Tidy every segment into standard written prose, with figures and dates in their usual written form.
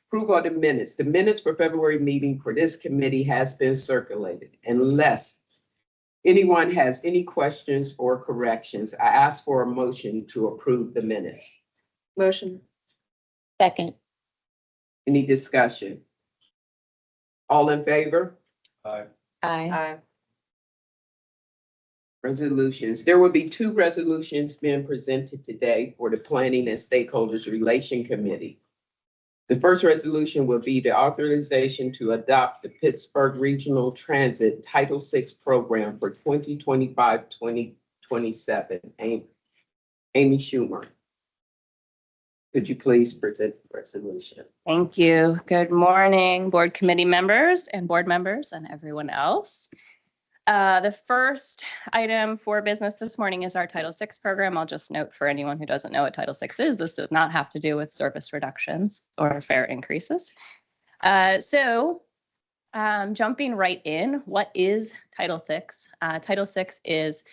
Approval of the minutes. The minutes for February meeting for this committee has been circulated. Unless anyone has any questions or corrections, I ask for a motion to approve the minutes. Motion. Second. Any discussion? All in favor? Aye. Aye. Resolutions. There will be two resolutions being presented today for the Planning and Stakeholders Relation Committee. The first resolution will be the authorization to adopt the Pittsburgh Regional Transit Title VI program for 2025-2027. Amy Schumer. Could you please present the resolution? Thank you. Good morning, board committee members and board members and everyone else. The first item for business this morning is our Title VI program. I'll just note for anyone who doesn't know what Title VI is, this does not have to do with service reductions or fare increases. Jumping right in, what is Title VI? Title VI is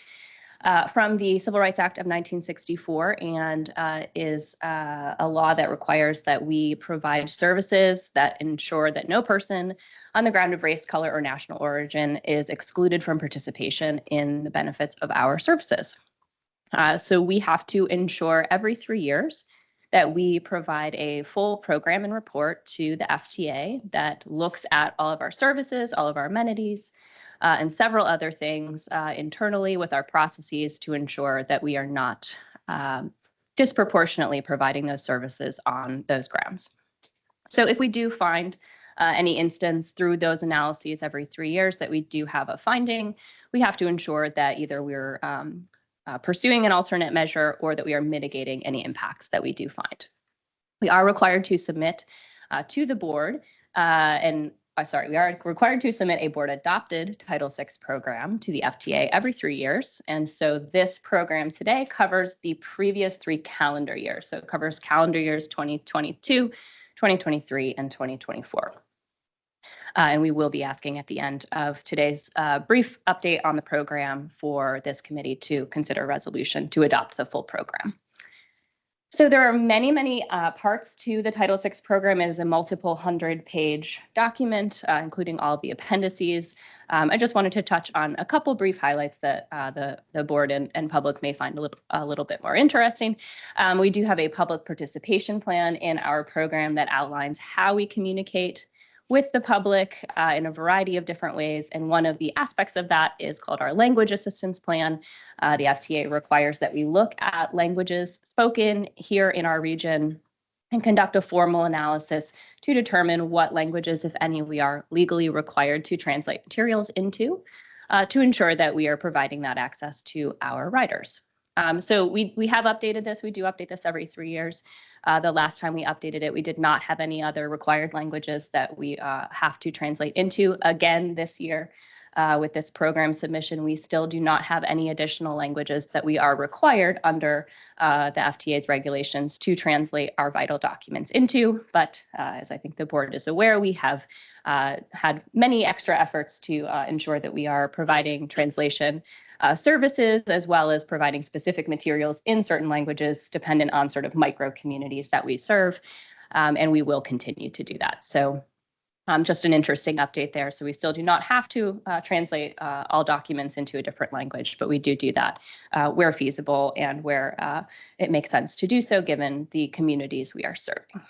from the Civil Rights Act of 1964 and is a law that requires that we provide services that ensure that no person on the ground of race, color, or national origin is excluded from participation in the benefits of our services. So we have to ensure every 3 years that we provide a full program and report to the FTA that looks at all of our services, all of our amenities, and several other things internally with our processes to ensure that we are not disproportionately providing those services on those grounds. So if we do find any instance through those analyses every 3 years that we do have a finding, we have to ensure that either we're pursuing an alternate measure or that we are mitigating any impacts that we do find. We are required to submit to the board we are required to submit a board-adopted Title VI program to the FTA every 3 years. And so this program today covers the previous 3 calendar years. So it covers calendar years 2022, 2023, and 2024. And we will be asking at the end of today's brief update on the program for this committee to consider a resolution to adopt the full program. So there are many, many parts to the Title VI program. It is a multiple 100-page document, including all of the appendices. I just wanted to touch on a couple brief highlights that the board and public may find a little bit more interesting. We do have a public participation plan in our program that outlines how we communicate with the public in a variety of different ways. And one of the aspects of that is called our language assistance plan. The FTA requires that we look at languages spoken here in our region and conduct a formal analysis to determine what languages, if any, we are legally required to translate materials into to ensure that we are providing that access to our riders. So we have updated this. We do update this every 3 years. The last time we updated it, we did not have any other required languages that we have to translate into. Again, this year, with this program submission, we still do not have any additional languages that we are required under the FTA's regulations to translate our vital documents into. But as I think the board is aware, we have had many extra efforts to ensure that we are providing translation services, as well as providing specific materials in certain languages dependent on sort of micro communities that we serve. And we will continue to do that. So just an interesting update there. So we still do not have to translate all documents into a different language, but we do that where feasible and where it makes sense to do so given the communities we are serving.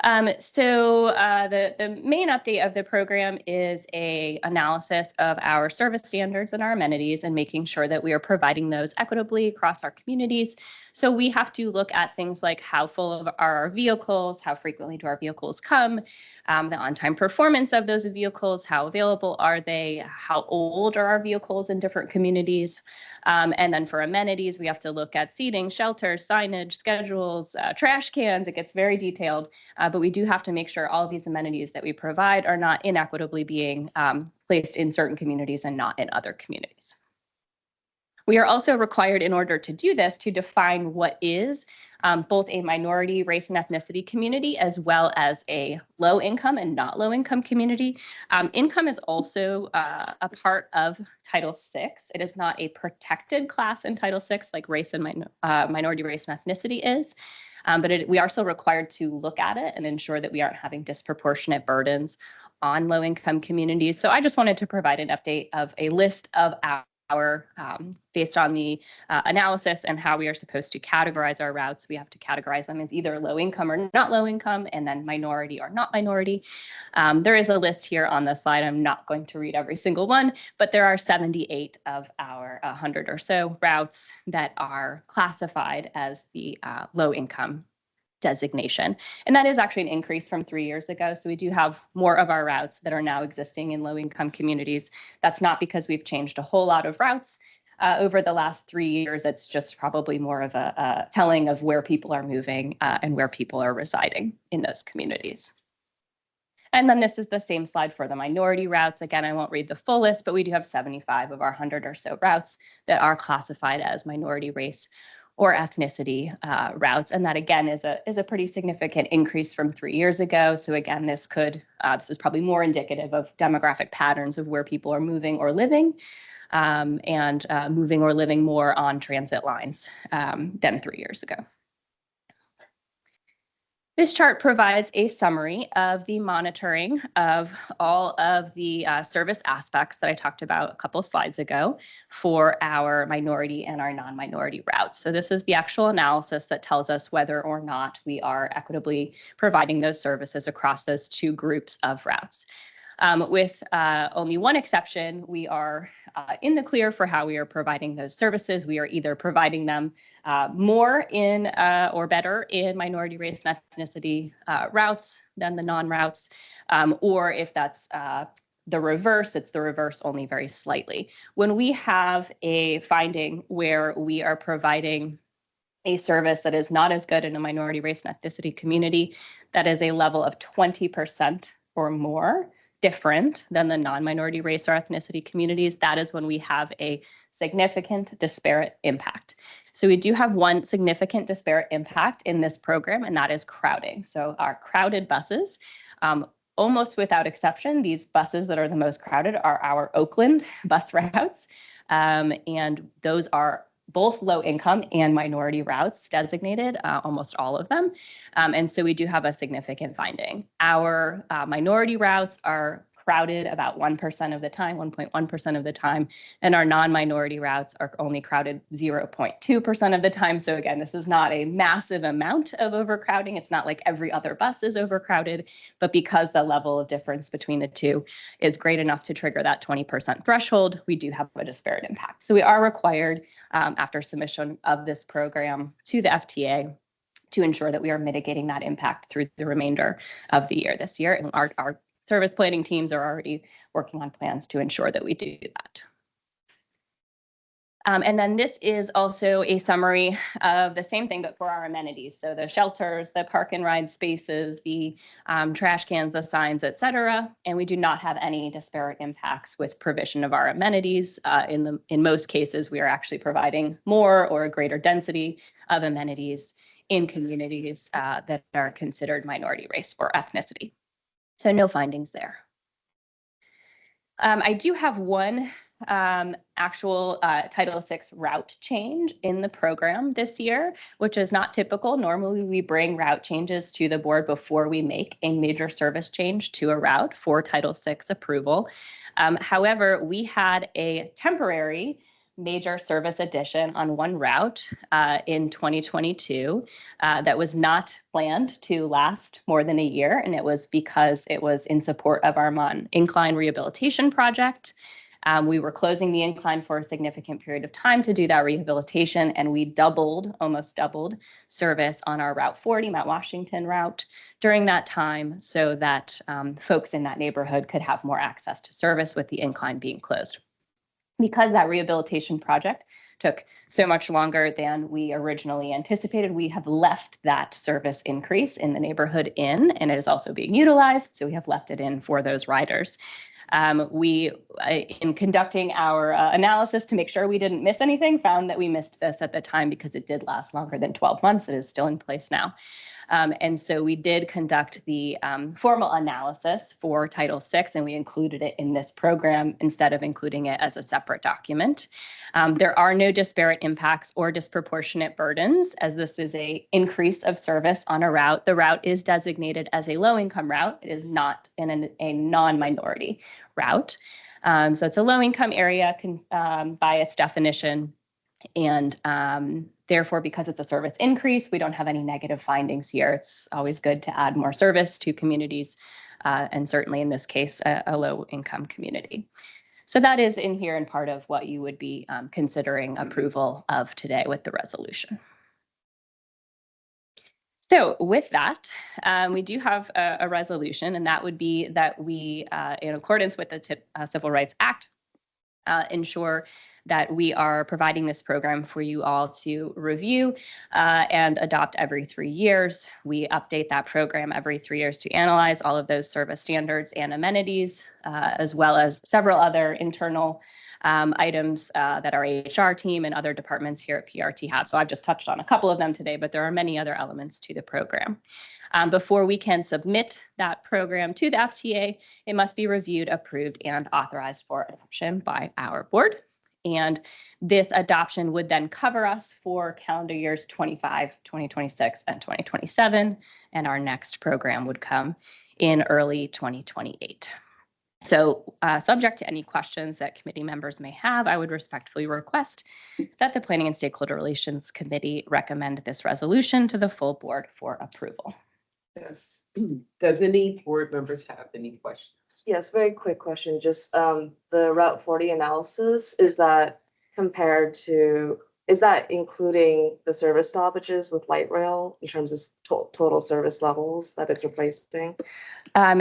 The main update of the program is an analysis of our service standards and our amenities and making sure that we are providing those equitably across our communities. So we have to look at things like how full are our vehicles, how frequently do our vehicles come, the on-time performance of those vehicles, how available are they, how old are our vehicles in different communities. And then for amenities, we have to look at seating, shelters, signage, schedules, trash cans. It gets very detailed, but we do have to make sure all of these amenities that we provide are not inequitably being placed in certain communities and not in other communities. We are also required, in order to do this, to define what is both a minority race and ethnicity community, as well as a low income and not low income community. Income is also a part of Title VI. It is not a protected class in Title VI like race and minority race and ethnicity is. But we are still required to look at it and ensure that we aren't having disproportionate burdens on low-income communities. So I just wanted to provide an update of a list of our based on the analysis and how we are supposed to categorize our routes. We have to categorize them as either low income or not low income, and then minority or not minority. There is a list here on the slide. I'm not going to read every single one, but there are 78 of our 100 or so routes that are classified as the low income designation. And that is actually an increase from 3 years ago. So we do have more of our routes that are now existing in low income communities. That's not because we've changed a whole lot of routes over the last 3 years. It's just probably more of a telling of where people are moving and where people are residing in those communities. And then this is the same slide for the minority routes. Again, I won't read the full list, but we do have 75 of our 100 or so routes that are classified as minority race or ethnicity routes. And that again is a pretty significant increase from 3 years ago. So again, this is probably more indicative of demographic patterns of where people are moving or living, and moving or living more on transit lines than 3 years ago. This chart provides a summary of the monitoring of all of the service aspects that I talked about a couple slides ago for our minority and our non-minority routes. So this is the actual analysis that tells us whether or not we are equitably providing those services across those two groups of routes. With only one exception, we are in the clear for how we are providing those services. We are either providing them more in or better in minority race and ethnicity routes than the non-routes, or if that's the reverse, it's the reverse only very slightly. When we have a finding where we are providing a service that is not as good in a minority race and ethnicity community, that is a level of 20% or more different than the non-minority race or ethnicity communities, that is when we have a significant disparate impact. So we do have one significant disparate impact in this program, and that is crowding. So our crowded buses, almost without exception, these buses that are the most crowded are our Oakland bus routes. And those are both low income and minority routes designated, almost all of them. And so we do have a significant finding. Our minority routes are crowded about 1% of the time, 1.1% of the time, and our non-minority routes are only crowded 0.2% of the time. So again, this is not a massive amount of overcrowding. It's not like every other bus is overcrowded, but because the level of difference between the two is great enough to trigger that 20% threshold, we do have a disparate impact. So we are required after submission of this program to the FTA to ensure that we are mitigating that impact through the remainder of the year this year. And our service planning teams are already working on plans to ensure that we do that. And then this is also a summary of the same thing, but for our amenities. So the shelters, the park and ride spaces, the trash cans, the signs, et cetera. And we do not have any disparate impacts with provision of our amenities. In most cases, we are actually providing more or a greater density of amenities in communities that are considered minority race or ethnicity. So no findings there. I do have one actual Title VI route change in the program this year, which is not typical. Normally, we bring route changes to the board before we make a major service change to a route for Title VI approval. However, we had a temporary major service addition on one route in 2022 that was not planned to last more than a year, and it was because it was in support of our incline rehabilitation project. We were closing the incline for a significant period of time to do that rehabilitation, and we almost doubled service on our Route 40, Mount Washington route during that time so that folks in that neighborhood could have more access to service with the incline being closed. Because that rehabilitation project took so much longer than we originally anticipated, we have left that service increase in the neighborhood in, and it is also being utilized, so we have left it in for those riders. In conducting our analysis to make sure we didn't miss anything, found that we missed this at the time because it did last longer than 12 months. It is still in place now. And so we did conduct the formal analysis for Title VI, and we included it in this program instead of including it as a separate document. There are no disparate impacts or disproportionate burdens, as this is a increase of service on a route. The route is designated as a low-income route. It is not a non-minority route. So it's a low-income area by its definition. And therefore, because it's a service increase, we don't have any negative findings here. It's always good to add more service to communities, and certainly in this case, a low-income community. So that is in here and part of what you would be considering approval of today with the resolution. So with that, we do have a resolution, and that would be that we, in accordance with the Civil Rights Act, ensure that we are providing this program for you all to review and adopt every 3 years. We update that program every 3 years to analyze all of those service standards and amenities, as well as several other internal items that our HR team and other departments here at PRT have. So I've just touched on a couple of them today, but there are many other elements to the program. Before we can submit that program to the FTA, it must be reviewed, approved, and authorized for adoption by our board. And this adoption would then cover us for calendar years 25, 2026, and 2027. And our next program would come in early 2028. So subject to any questions that committee members may have, I would respectfully request that the Planning and Stakeholder Relations Committee recommend this resolution to the full board for approval. Yes. Does any board members have any questions? Yes, very quick question. Just the Route 40 analysis, is that including the service stoppages with light rail in terms of total service levels that it's replacing?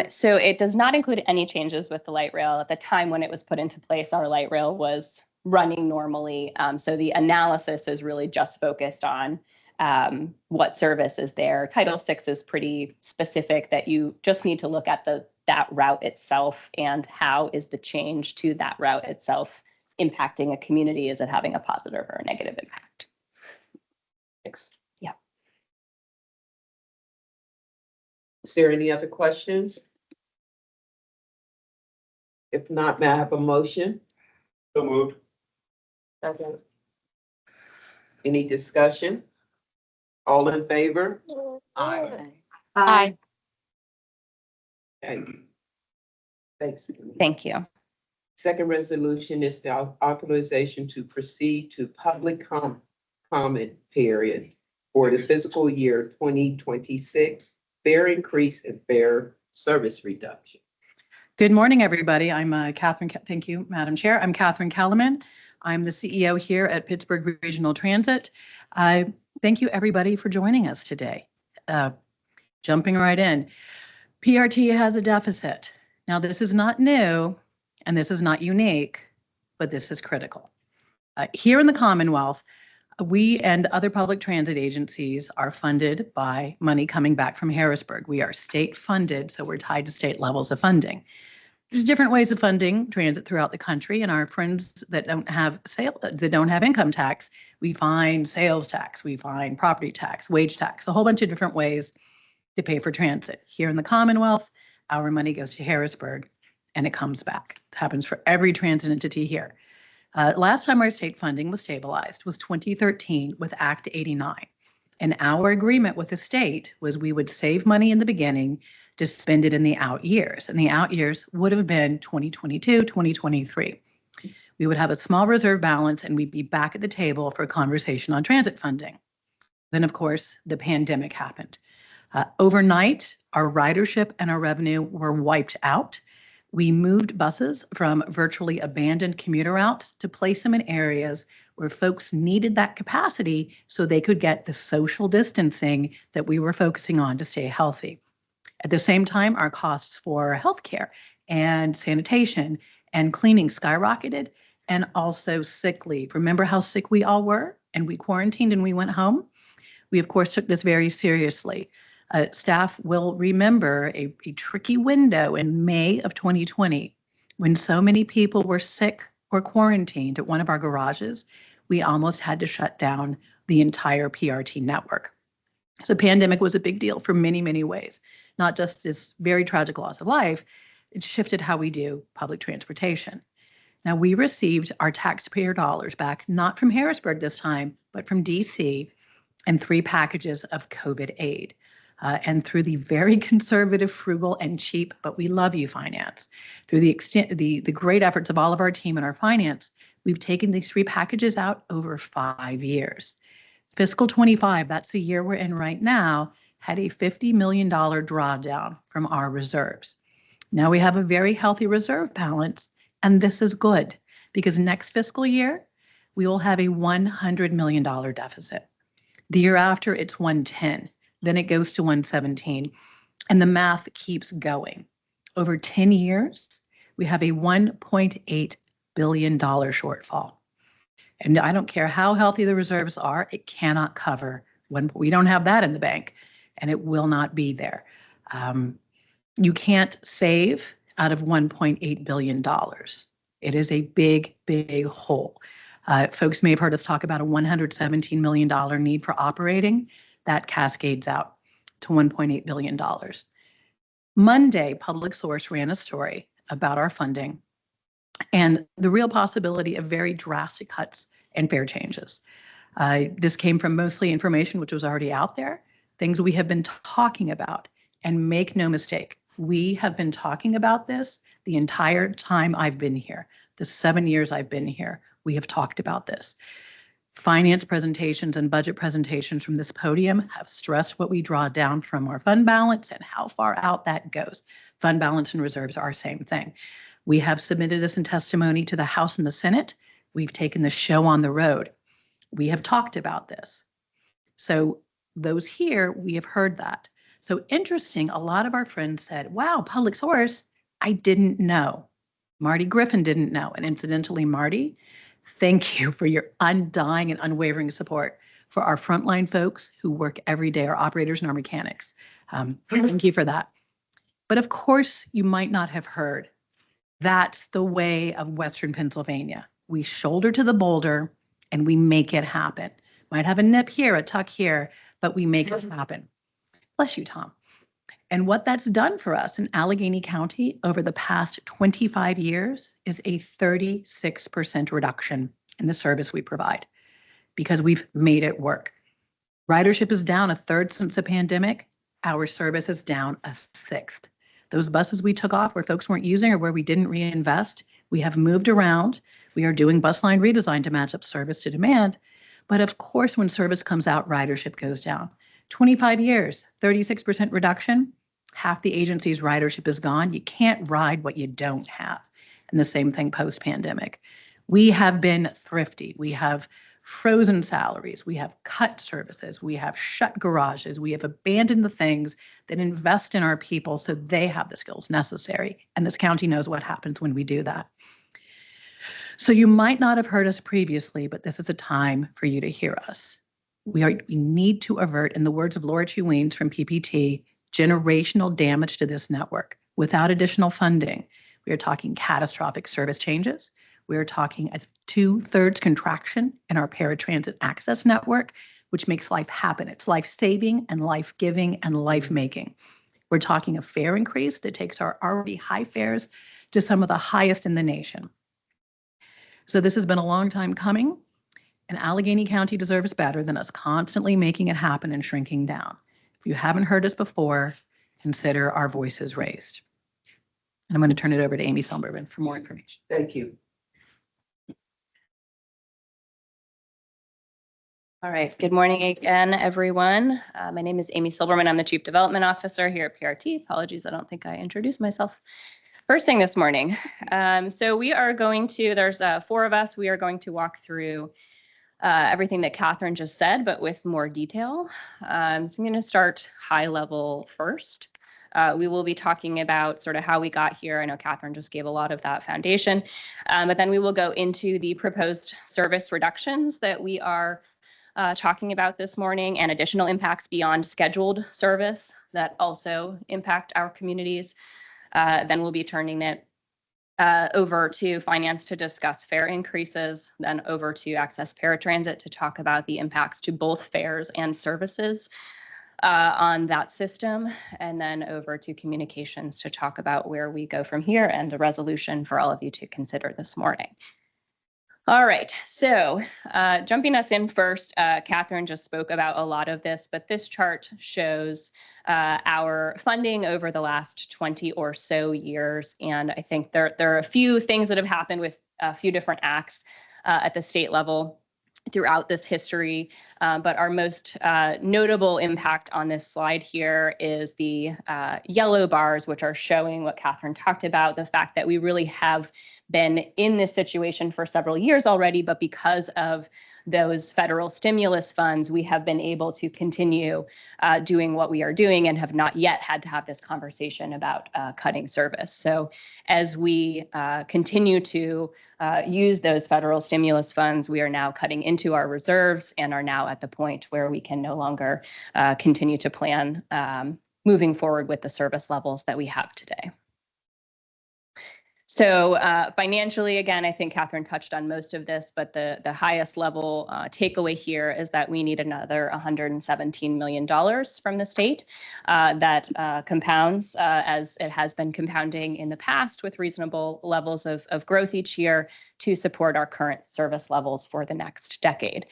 So it does not include any changes with the light rail. At the time when it was put into place, our light rail was running normally. So the analysis is really just focused on what service is there. Title VI is pretty specific that you just need to look at that route itself and how is the change to that route itself impacting a community. Is it having a positive or a negative impact? Thanks. Yeah. Is there any other questions? If not, may I have a motion? So moved. Second. Any discussion? All in favor? Aye. Aye. Thank you. Thanks. Thank you. Second resolution is the authorization to proceed to public comment period for the fiscal year 2026, fare increase and fare service reduction. Good morning, everybody. I'm Catherine. Thank you, Madam Chair. I'm Catherine Kellerman. I'm the CEO here at Pittsburgh Regional Transit. Thank you, everybody, for joining us today. Jumping right in, PRT has a deficit. Now, this is not new and this is not unique, but this is critical. Here in the Commonwealth, we and other public transit agencies are funded by money coming back from Harrisburg. We are state funded, so we're tied to state levels of funding. There's different ways of funding transit throughout the country, and our friends that don't have income tax, we find sales tax, we find property tax, wage tax, a whole bunch of different ways to pay for transit. Here in the Commonwealth, our money goes to Harrisburg and it comes back. It happens for every transit entity here. Last time our state funding was stabilized was 2013 with Act 89. And our agreement with the state was we would save money in the beginning to spend it in the out years. And the out years would have been 2022, 2023. We would have a small reserve balance and we'd be back at the table for a conversation on transit funding. Then, of course, the pandemic happened. Overnight, our ridership and our revenue were wiped out. We moved buses from virtually abandoned commuter routes to place them in areas where folks needed that capacity so they could get the social distancing that we were focusing on to stay healthy. At the same time, our costs for healthcare and sanitation and cleaning skyrocketed, and also sick leave. Remember how sick we all were and we quarantined and we went home? We, of course, took this very seriously. Staff will remember a tricky window in May of 2020 when so many people were sick or quarantined at one of our garages. We almost had to shut down the entire PRT network. So pandemic was a big deal for many, many ways, not just this very tragic loss of life. It shifted how we do public transportation. Now, we received our taxpayer dollars back, not from Harrisburg this time, but from DC, and 3 packages of COVID aid. And through the very conservative, frugal, and cheap, but we love you finance, through the great efforts of all of our team and our finance, we've taken these 3 packages out over 5 years. Fiscal 25, that's the year we're in right now, had a $50 million drawdown from our reserves. Now we have a very healthy reserve balance, and this is good because next fiscal year, we will have a $100 million deficit. The year after, it's 110. Then it goes to 117. And the math keeps going. Over 10 years, we have a $1.8 billion shortfall. And I don't care how healthy the reserves are, it cannot cover when we don't have that in the bank, and it will not be there. You can't save out of $1.8 billion. It is a big, big hole. Folks may have heard us talk about a $117 million need for operating. That cascades out to $1.8 billion. Monday, Public Source ran a story about our funding and the real possibility of very drastic cuts and fare changes. This came from mostly information which was already out there, things we have been talking about. And make no mistake, we have been talking about this the entire time I've been here, the 7 years I've been here. We have talked about this. Finance presentations and budget presentations from this podium have stressed what we draw down from our fund balance and how far out that goes. Fund balance and reserves are the same thing. We have submitted this in testimony to the House and the Senate. We've taken the show on the road. We have talked about this. So those here, we have heard that. So interesting, a lot of our friends said, wow, Public Source, I didn't know. Marty Griffin didn't know. And incidentally, Marty, thank you for your undying and unwavering support for our frontline folks who work every day, our operators and our mechanics. Thank you for that. But of course, you might not have heard. That's the way of Western Pennsylvania. We shoulder to the boulder and we make it happen. Might have a nip here, a tuck here, but we make it happen. Bless you, Tom. And what that's done for us in Allegheny County over the past 25 years is a 36% reduction in the service we provide because we've made it work. Ridership is down 1/3 since the pandemic. Our service is down 1/6. Those buses we took off where folks weren't using or where we didn't reinvest, we have moved around. We are doing bus line redesign to match up service to demand. But of course, when service comes out, ridership goes down. 25 years, 36% reduction. Half the agency's ridership is gone. You can't ride what you don't have. And the same thing post-pandemic. We have been thrifty. We have frozen salaries. We have cut services. We have shut garages. We have abandoned the things that invest in our people so they have the skills necessary. And this county knows what happens when we do that. So you might not have heard us previously, but this is a time for you to hear us. We need to avert, in the words of Laura Chuweens from PPT, generational damage to this network. Without additional funding, we are talking catastrophic service changes. We are talking a 2/3 contraction in our paratransit access network, which makes life happen. It's life-saving and life-giving and life-making. We're talking a fare increase that takes our already high fares to some of the highest in the nation. So this has been a long time coming, and Allegheny County deserves better than us constantly making it happen and shrinking down. If you haven't heard us before, consider our voices raised. And I'm going to turn it over to Amy Silberman for more information. Thank you. All right. Good morning again, everyone. My name is Amy Silberman. I'm the Chief Development Officer here at PRT. Apologies, I don't think I introduced myself first thing this morning. So we are going to, there's 4 of us. We are going to walk through everything that Catherine just said, but with more detail. So I'm going to start high level first. We will be talking about sort of how we got here. I know Catherine just gave a lot of that foundation, but then we will go into the proposed service reductions that we are talking about this morning and additional impacts beyond scheduled service that also impact our communities. Then we'll be turning it over to finance to discuss fare increases, then over to access paratransit to talk about the impacts to both fares and services. on that system, and then over to communications to talk about where we go from here and a resolution for all of you to consider this morning. All right, so jumping us in first, Catherine just spoke about a lot of this, but this chart shows our funding over the last 20 or so years. And I think there are a few things that have happened with a few different acts at the state level throughout this history. But our most notable impact on this slide here is the yellow bars, which are showing what Catherine talked about, the fact that we really have been in this situation for several years already, but because of those federal stimulus funds, we have been able to continue doing what we are doing and have not yet had to have this conversation about cutting service. So as we continue to use those federal stimulus funds, we are now cutting into our reserves and are now at the point where we can no longer continue to plan moving forward with the service levels that we have today. So financially, again, I think Catherine touched on most of this, but the highest level takeaway here is that we need another $117 million from the state that compounds as it has been compounding in the past with reasonable levels of growth each year to support our current service levels for the next decade.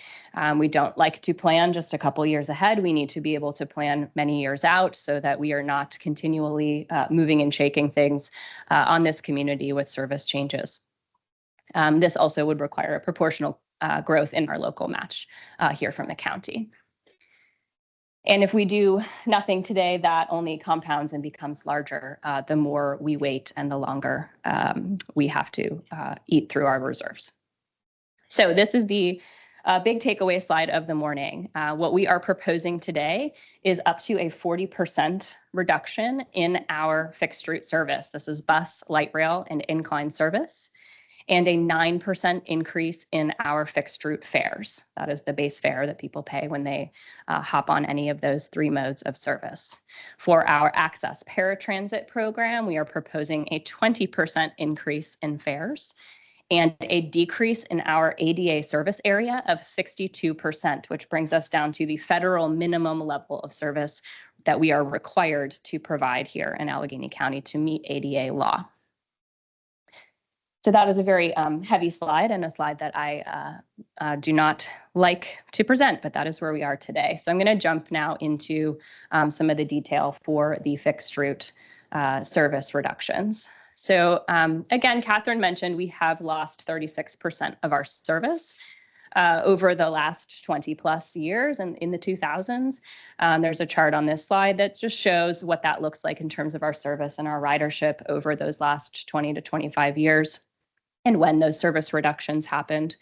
We don't like to plan just a couple years ahead. We need to be able to plan many years out so that we are not continually moving and shaking things on this community with service changes. This also would require a proportional growth in our local match here from the county. And if we do nothing today, that only compounds and becomes larger the more we wait and the longer we have to eat through our reserves. So this is the big takeaway slide of the morning. What we are proposing today is up to a 40% reduction in our fixed route service. This is bus, light rail, and incline service, and a 9% increase in our fixed route fares. That is the base fare that people pay when they hop on any of those three modes of service. For our Access Paratransit program, we are proposing a 20% increase in fares and a decrease in our ADA service area of 62%, which brings us down to the federal minimum level of service that we are required to provide here in Allegheny County to meet ADA law. So that is a very heavy slide and a slide that I do not like to present, but that is where we are today. So I'm going to jump now into some of the detail for the fixed route service reductions. So again, Catherine mentioned we have lost 36% of our service over the last 20 plus years, and in the 2000s. There's a chart on this slide that just shows what that looks like in terms of our service and our ridership over those last 20 to 25 years and when those service reductions happened.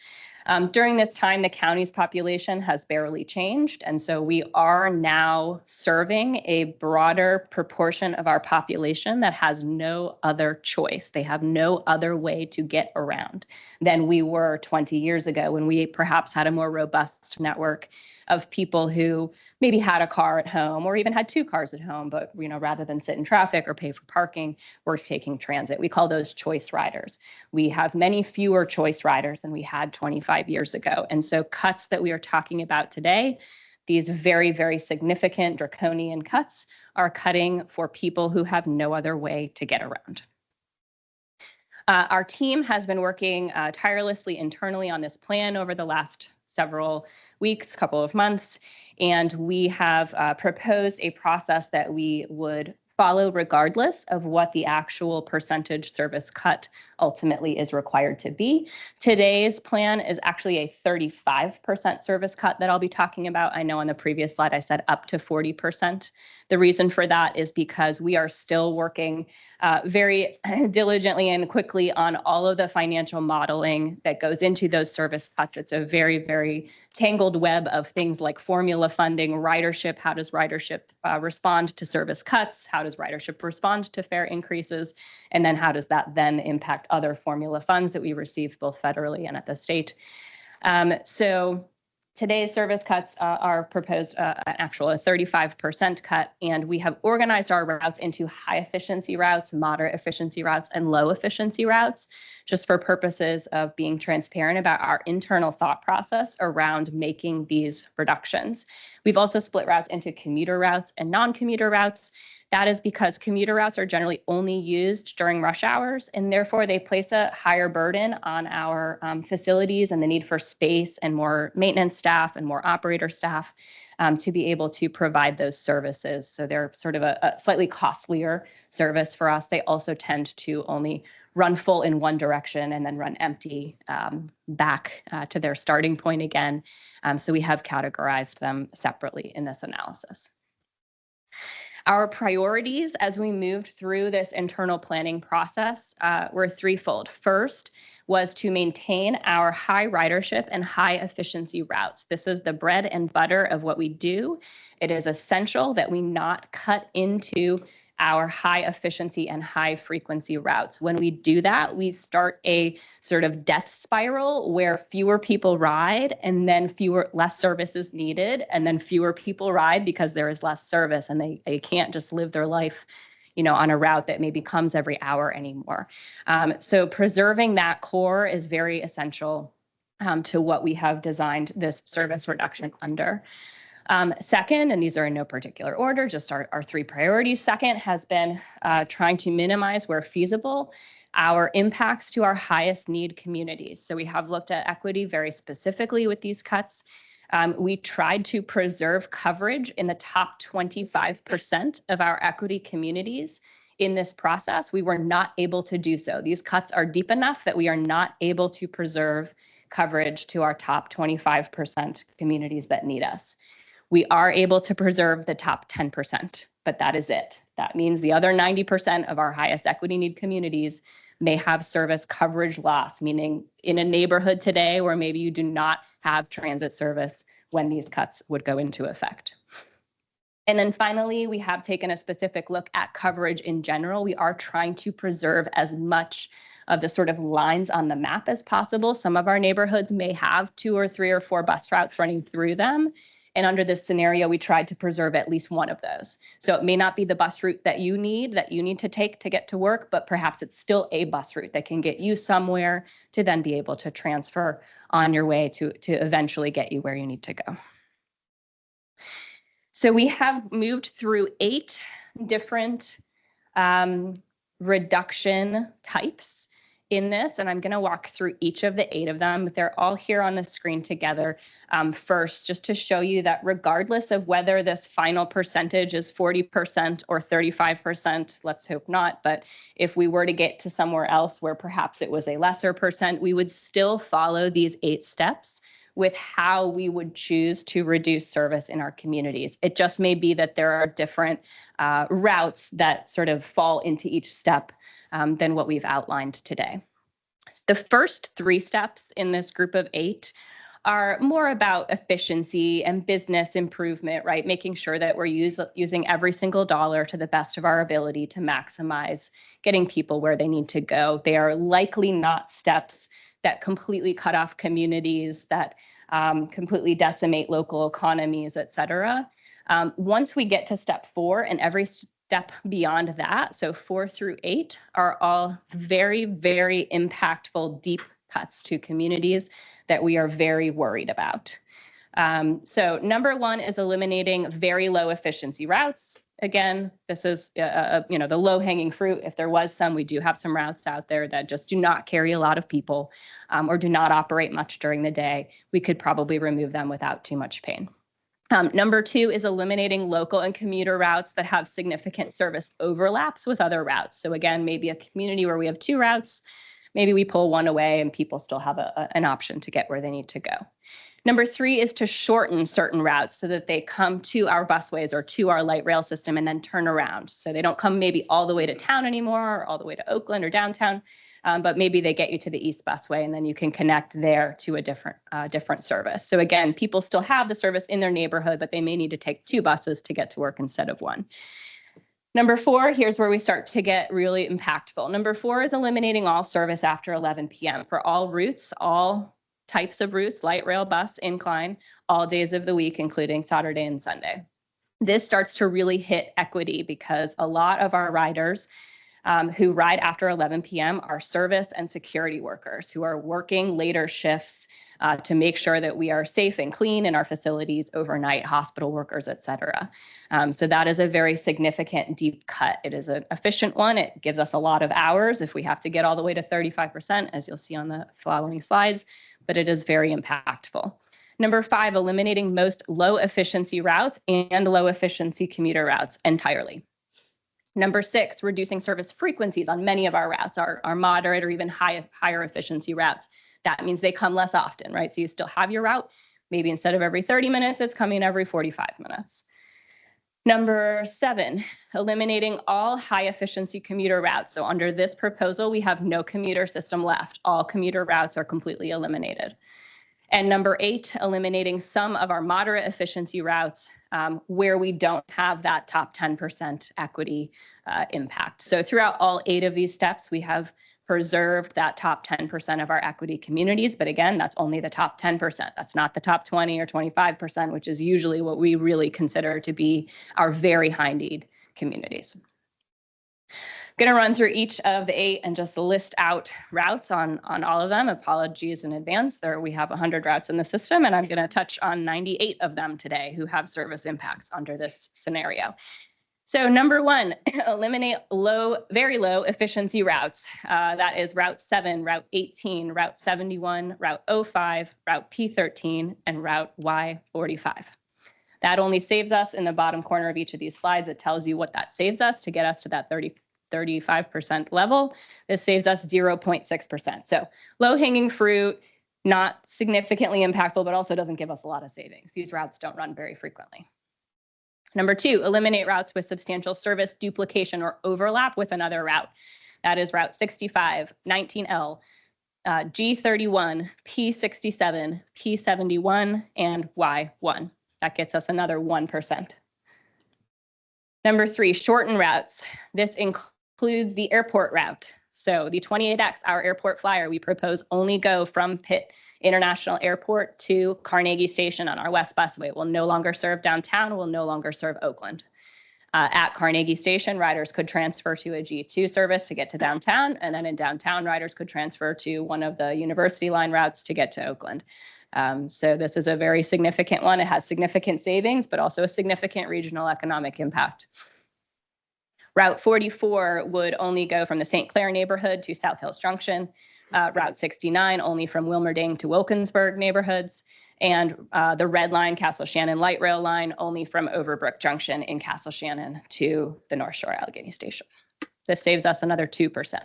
During this time, the county's population has barely changed, and so we are now serving a broader proportion of our population that has no other choice. They have no other way to get around than we were 20 years ago, when we perhaps had a more robust network of people who maybe had a car at home or even had two cars at home, but rather than sit in traffic or pay for parking, were taking transit. We call those choice riders. We have many fewer choice riders than we had 25 years ago. And so cuts that we are talking about today, these very, very significant draconian cuts, are cutting for people who have no other way to get around. Our team has been working tirelessly internally on this plan over the last several weeks, couple of months, and we have proposed a process that we would follow regardless of what the actual percentage service cut ultimately is required to be. Today's plan is actually a 35% service cut that I'll be talking about. I know on the previous slide I said up to 40%. The reason for that is because we are still working very diligently and quickly on all of the financial modeling that goes into those service cuts. It's a very, very tangled web of things like formula funding, ridership. How does ridership respond to service cuts? How does ridership respond to fare increases? And then how does that then impact other formula funds that we receive both federally and at the state? So Today's service cuts are proposed a 35% cut, and we have organized our routes into high efficiency routes, moderate efficiency routes, and low efficiency routes, just for purposes of being transparent about our internal thought process around making these reductions. We've also split routes into commuter routes and non-commuter routes. That is because commuter routes are generally only used during rush hours, and therefore they place a higher burden on our facilities and the need for space and more maintenance staff and more operator staff to be able to provide those services. So they're sort of a slightly costlier service for us. They also tend to only run full in one direction and then run empty back to their starting point again. So we have categorized them separately in this analysis. Our priorities as we moved through this internal planning process were threefold. First was to maintain our high ridership and high efficiency routes. This is the bread and butter of what we do. It is essential that we not cut into our high efficiency and high frequency routes. When we do that, we start a sort of death spiral where fewer people ride and then less service is needed, and then fewer people ride because there is less service and they can't just live their life, on a route that maybe comes every hour anymore. So preserving that core is very essential to what we have designed this service reduction under. Second, and these are in no particular order, just our three priorities. Second has been trying to minimize where feasible our impacts to our highest need communities. So we have looked at equity very specifically with these cuts. We tried to preserve coverage in the top 25% of our equity communities. In this process, we were not able to do so. These cuts are deep enough that we are not able to preserve coverage to our top 25% communities that need us. We are able to preserve the top 10%, but that is it. That means the other 90% of our highest equity need communities may have service coverage loss, meaning in a neighborhood today where maybe you do not have transit service when these cuts would go into effect. And then finally, we have taken a specific look at coverage in general. We are trying to preserve as much of the sort of lines on the map as possible. Some of our neighborhoods may have 2 or 3 or 4 bus routes running through them. And under this scenario, we tried to preserve at least one of those. So it may not be the bus route that you need to take to get to work, but perhaps it's still a bus route that can get you somewhere to then be able to transfer on your way to eventually get you where you need to go. So we have moved through 8 different reduction types in this, and I'm going to walk through each of the 8 of them. They're all here on the screen together. First, just to show you that regardless of whether this final percentage is 40% or 35%, let's hope not, but if we were to get to somewhere else where perhaps it was a lesser percent, we would still follow these 8 steps with how we would choose to reduce service in our communities. It just may be that there are different routes that sort of fall into each step than what we've outlined today. The first 3 steps in this group of 8 are more about efficiency and business improvement, right? Making sure that we're using every single dollar to the best of our ability to maximize getting people where they need to go. They are likely not steps that completely cut off communities, that completely decimate local economies, et cetera. Once we get to step 4 and every step beyond that, so 4 through 8 are all very, very impactful, deep cuts to communities that we are very worried about. So number 1 is eliminating very low efficiency routes. Again, this is the low-hanging fruit. If there was some, we do have some routes out there that just do not carry a lot of people or do not operate much during the day. We could probably remove them without too much pain. Number 2 is eliminating local and commuter routes that have significant service overlaps with other routes. So again, maybe a community where we have 2 routes, maybe we pull one away and people still have an option to get where they need to go. Number 3 is to shorten certain routes so that they come to our busways or to our light rail system and then turn around. So they don't come maybe all the way to town anymore or all the way to Oakland or downtown, but maybe they get you to the East Busway and then you can connect there to a different service. So again, people still have the service in their neighborhood, but they may need to take 2 buses to get to work instead of 1. Number 4, here's where we start to get really impactful. Number 4 is eliminating all service after 11 p.m. for all routes, all types of routes, light rail, bus, incline, all days of the week, including Saturday and Sunday. This starts to really hit equity because a lot of our riders who ride after 11 p.m. are service and security workers who are working later shifts to make sure that we are safe and clean in our facilities overnight, hospital workers, et cetera. So that is a very significant deep cut. It is an efficient one. It gives us a lot of hours if we have to get all the way to 35%, as you'll see on the following slides, but it is very impactful. Number 5, eliminating most low efficiency routes and low efficiency commuter routes entirely. Number 6, reducing service frequencies on many of our routes, our moderate or even higher efficiency routes. That means they come less often, right? So you still have your route. Maybe instead of every 30 minutes, it's coming every 45 minutes. Number 7, eliminating all high efficiency commuter routes. So under this proposal, we have no commuter system left. All commuter routes are completely eliminated. And number 8, eliminating some of our moderate efficiency routes where we don't have that top 10% equity impact. So throughout all 8 of these steps, we have preserved that top 10% of our equity communities. But again, that's only the top 10%. That's not the top 20 or 25%, which is usually what we really consider to be our very high need communities. I'm going to run through each of the 8 and just list out routes on all of them. Apologies in advance. We have 100 routes in the system, and I'm going to touch on 98 of them today who have service impacts under this scenario. So number 1, eliminate very low efficiency routes. That is Route 7, Route 18, Route 71, Route 05, Route P13, and Route Y45. That only saves us in the bottom corner of each of these slides. It tells you what that saves us to get us to that 35% level. This saves us 0.6%. So low hanging fruit, not significantly impactful, but also doesn't give us a lot of savings. These routes don't run very frequently. Number 2, eliminate routes with substantial service duplication or overlap with another route. That is Route 65, 19L, G31, P67, P71, and Y1. That gets us another 1%. Number 3, shorten routes. This includes the airport route. So the 28X, our airport flyer, we propose only go from Pitt International Airport to Carnegie Station on our West Busway. It will no longer serve downtown, will no longer serve Oakland. At Carnegie Station, riders could transfer to a G2 service to get to downtown, and then in downtown, riders could transfer to one of the University Line routes to get to Oakland. So this is a very significant one. It has significant savings, but also a significant regional economic impact. Route 44 would only go from the St. Clair neighborhood to South Hills Junction. Route 69 only from Wilmerding to Wilkinsburg neighborhoods. And the Red Line, Castle Shannon Light Rail Line only from Overbrook Junction in Castle Shannon to the North Shore Allegheny Station. This saves us another 2%.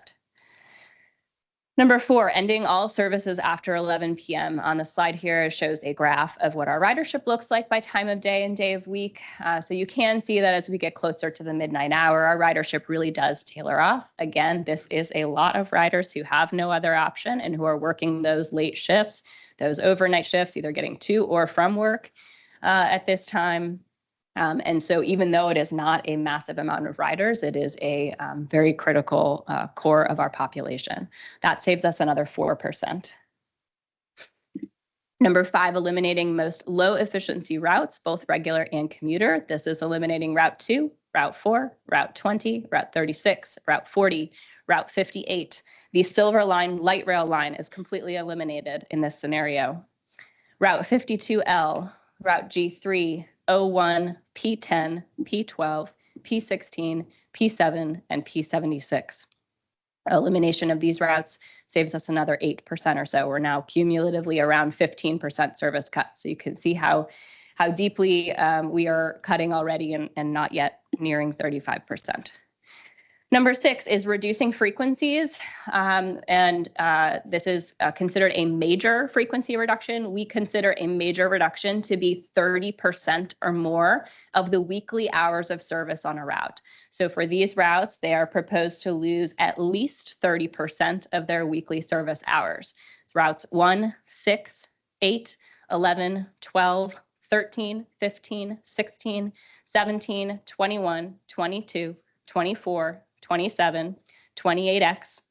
Number 4, ending all services after 11 p.m. On the slide here shows a graph of what our ridership looks like by time of day and day of week. So you can see that as we get closer to the midnight hour, our ridership really does tailor off. Again, this is a lot of riders who have no other option and who are working those late shifts, those overnight shifts, either getting to or from work at this time. And so even though it is not a massive amount of riders, it is a very critical core of our population. That saves us another 4%. Number 5, eliminating most low efficiency routes, both regular and commuter. This is eliminating Route 2, Route 4, Route 20, Route 36, Route 40, Route 58. The Silver Line light rail line is completely eliminated in this scenario. Route 52L, Route G3, 01, P10, P12, P16, P7, and P76. Elimination of these routes saves us another 8% or so. We're now cumulatively around 15% service cut. So you can see how deeply we are cutting already and not yet nearing 35%. Number 6 is reducing frequencies, and this is considered a major frequency reduction. We consider a major reduction to be 30% or more of the weekly hours of service on a route. So for these routes, they are proposed to lose at least 30% of their weekly service hours. It's routes 1, 6, 8, 11, 12, 13, 15, 16, 17, 21, 22, 24, 27, 28X,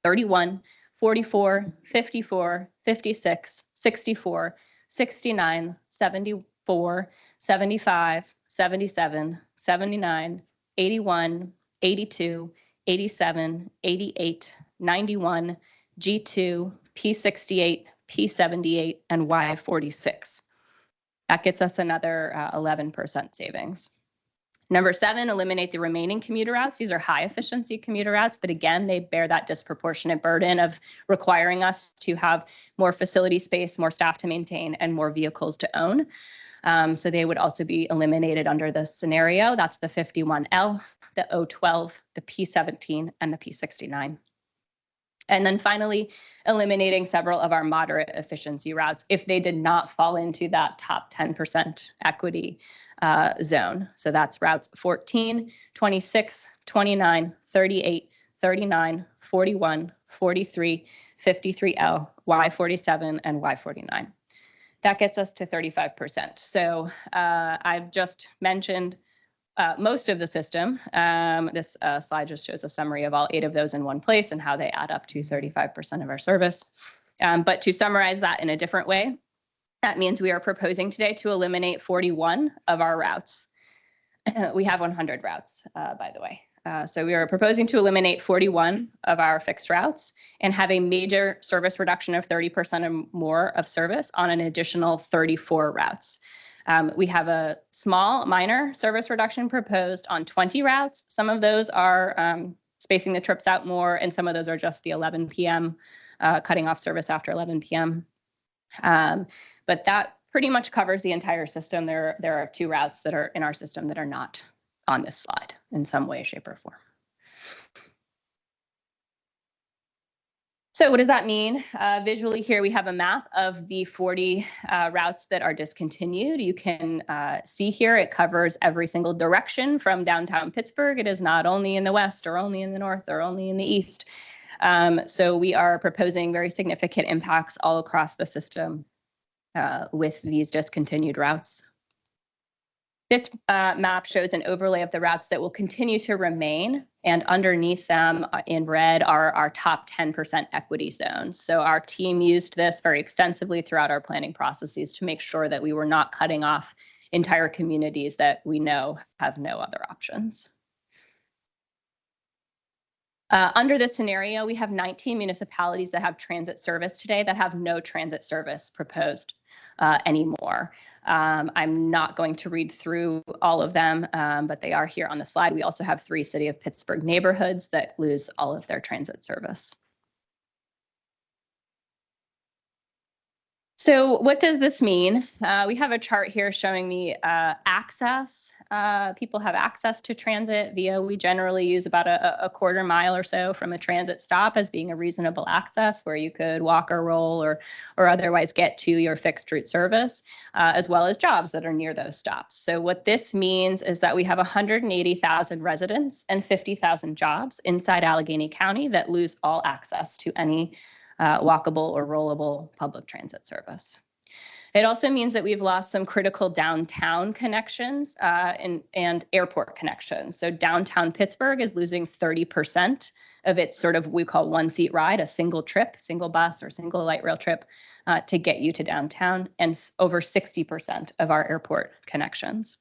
31, 44, 54, 56, 64, 69, 74, 75, 77, 79, 81, 82, 87, 88, 91, G2, P68, P78, and Y46. That gets us another 11% savings. Number 7, eliminate the remaining commuter routes. These are high efficiency commuter routes, but again, they bear that disproportionate burden of requiring us to have more facility space, more staff to maintain, and more vehicles to own. So they would also be eliminated under this scenario. That's the 51L, the O12, the P17, and the P69. And then finally, eliminating several of our moderate efficiency routes if they did not fall into that top 10% equity zone. So that's routes 14, 26, 29, 38, 39, 41, 43, 53L, Y47, and Y49. That gets us to 35%. So I've just mentioned most of the system. This slide just shows a summary of all 8 of those in one place and how they add up to 35% of our service. But to summarize that in a different way, that means we are proposing today to eliminate 41 of our routes. We have 100 routes, by the way. So we are proposing to eliminate 41 of our fixed routes and have a major service reduction of 30% or more of service on an additional 34 routes. We have a small, minor service reduction proposed on 20 routes. Some of those are spacing the trips out more, and some of those are just the 11 p.m., cutting off service after 11 p.m. But that pretty much covers the entire system. There are 2 routes that are in our system that are not on this slide in some way, shape, or form. So what does that mean? Visually here, we have a map of the 40 routes that are discontinued. You can see here it covers every single direction from downtown Pittsburgh. It is not only in the west or only in the north or only in the east. So we are proposing very significant impacts all across the system with these discontinued routes. This map shows an overlay of the routes that will continue to remain, and underneath them in red are our top 10% equity zones. So our team used this very extensively throughout our planning processes to make sure that we were not cutting off entire communities that we know have no other options. Under this scenario, we have 19 municipalities that have transit service today that have no transit service proposed anymore. I'm not going to read through all of them, but they are here on the slide. We also have 3 City of Pittsburgh neighborhoods that lose all of their transit service. So what does this mean? We have a chart here showing the access. People have access to transit via, we generally use about a quarter mile or so from a transit stop as being a reasonable access where you could walk or roll or otherwise get to your fixed route service, as well as jobs that are near those stops. So what this means is that we have 180,000 residents and 50,000 jobs inside Allegheny County that lose all access to any walkable or rollable public transit service. It also means that we've lost some critical downtown connections and airport connections. So downtown Pittsburgh is losing 30% of its sort of, we call one seat ride, a single trip, single bus or single light rail trip to get you to downtown, and over 60% of our airport connections.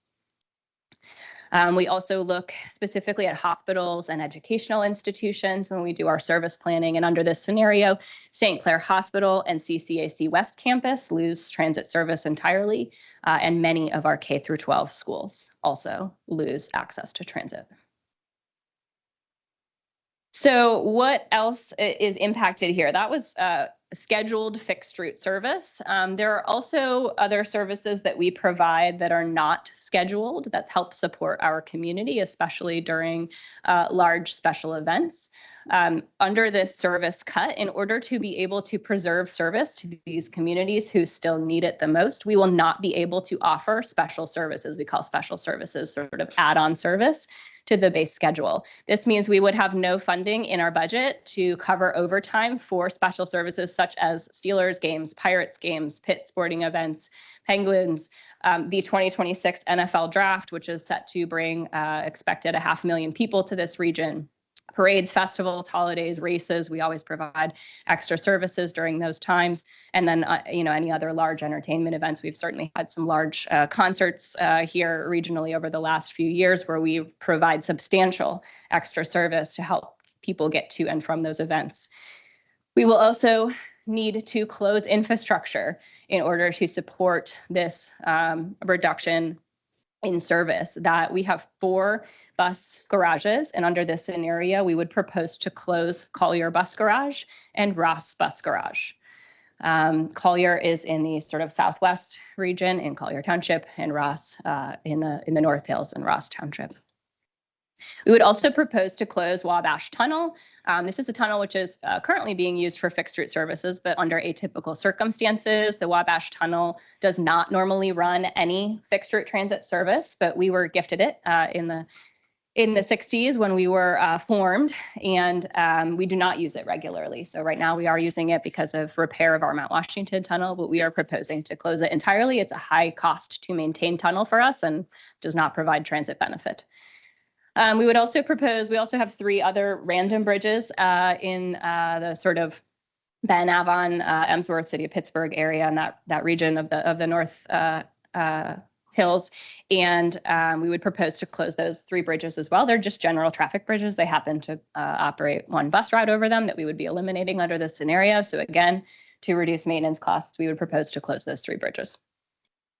We also look specifically at hospitals and educational institutions when we do our service planning. And under this scenario, St. Clair Hospital and CCAC West Campus lose transit service entirely, and many of our K through 12 schools also lose access to transit. So what else is impacted here? That was scheduled fixed route service. There are also other services that we provide that are not scheduled that help support our community, especially during large special events. Under this service cut, in order to be able to preserve service to these communities who still need it the most, we will not be able to offer special services. We call special services sort of add-on service to the base schedule. This means we would have no funding in our budget to cover overtime for special services such as Steelers games, Pirates games, Pitt sporting events, Penguins, the 2026 NFL draft, which is set to bring expected 500,000 people to this region, parades, festivals, holidays, races. We always provide extra services during those times. And then, any other large entertainment events. We've certainly had some large concerts here regionally over the last few years where we provide substantial extra service to help people get to and from those events. We will also need to close infrastructure in order to support this reduction in service. That we have 4 bus garages, and under this scenario, we would propose to close Collier Bus Garage and Ross Bus Garage. Collier is in the sort of southwest region in Collier Township, and Ross in the North Hills in Ross Township. We would also propose to close Wabash Tunnel. This is a tunnel which is currently being used for fixed route services, but under atypical circumstances, the Wabash Tunnel does not normally run any fixed route transit service, but we were gifted it in the 60s when we were formed, and we do not use it regularly. So right now we are using it because of repair of our Mount Washington tunnel, but we are proposing to close it entirely. It's a high cost to maintain tunnel for us and does not provide transit benefit. We also have 3 other random bridges in the sort of Ben Avon, Emsworth, City of Pittsburgh area, and that region of the North Hills. And we would propose to close those 3 bridges as well. They're just general traffic bridges. They happen to operate 1 bus route over them that we would be eliminating under this scenario. So again, to reduce maintenance costs, we would propose to close those 3 bridges.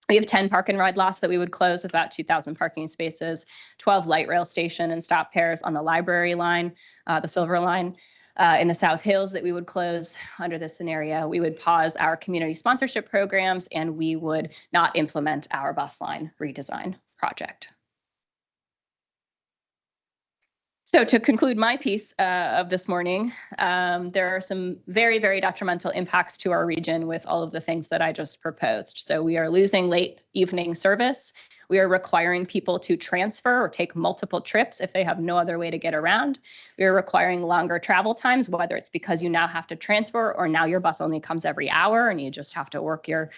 We have 10 park and ride lots that we would close with about 2,000 parking spaces, 12 light rail station and stop pairs on the library line, the Silver Line, in the South Hills that we would close under this scenario. We would pause our community sponsorship programs, and we would not implement our bus line redesign project. So to conclude my piece of this morning, there are some very, very detrimental impacts to our region with all of the things that I just proposed. So we are losing late evening service. We are requiring people to transfer or take multiple trips if they have no other way to get around. We are requiring longer travel times, whether it's because you now have to transfer or now your bus only comes every hour and you just have to work your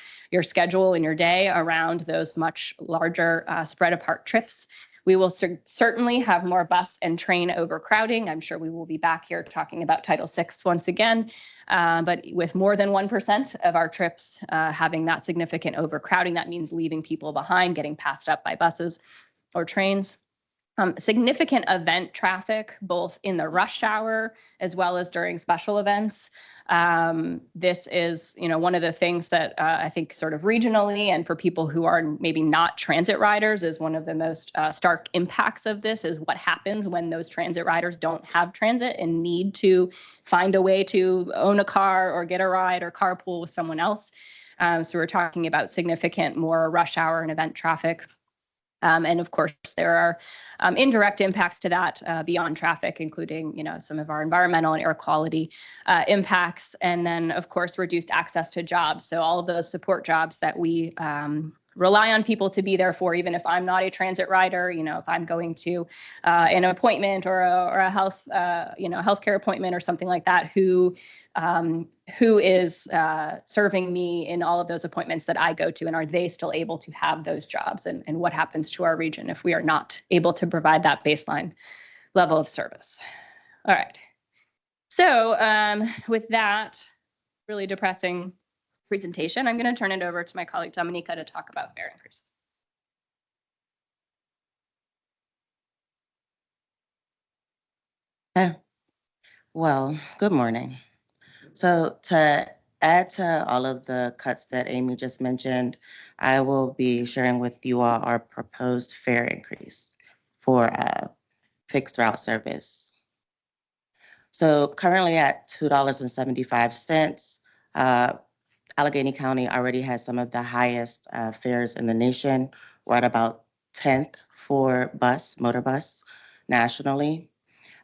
schedule and your day around those much larger spread apart trips. We will certainly have more bus and train overcrowding. I'm sure we will be back here talking about Title VI once again, but with more than 1% of our trips having that significant overcrowding, that means leaving people behind, getting passed up by buses or trains. Significant event traffic, both in the rush hour as well as during special events. This is, one of the things that I think sort of regionally and for people who are maybe not transit riders is one of the most stark impacts of this is what happens when those transit riders don't have transit and need to find a way to own a car or get a ride or carpool with someone else. So we're talking about significant more rush hour and event traffic. And of course, there are indirect impacts to that beyond traffic, including, some of our environmental and air quality impacts. And then, of course, reduced access to jobs. So all of those support jobs that we rely on people to be there for, even if I'm not a transit rider, if I'm going to an appointment or a health, healthcare appointment or something like that, who is serving me in all of those appointments that I go to, and are they still able to have those jobs, and what happens to our region if we are not able to provide that baseline level of service. All right. So with that really depressing presentation, I'm going to turn it over to my colleague Dominica to talk about fare increases. Okay. Well, good morning. So to add to all of the cuts that Amy just mentioned, I will be sharing with you all our proposed fare increase for fixed route service. So currently at $2.75, Allegheny County already has some of the highest fares in the nation. We're at about 10th for motor bus nationally.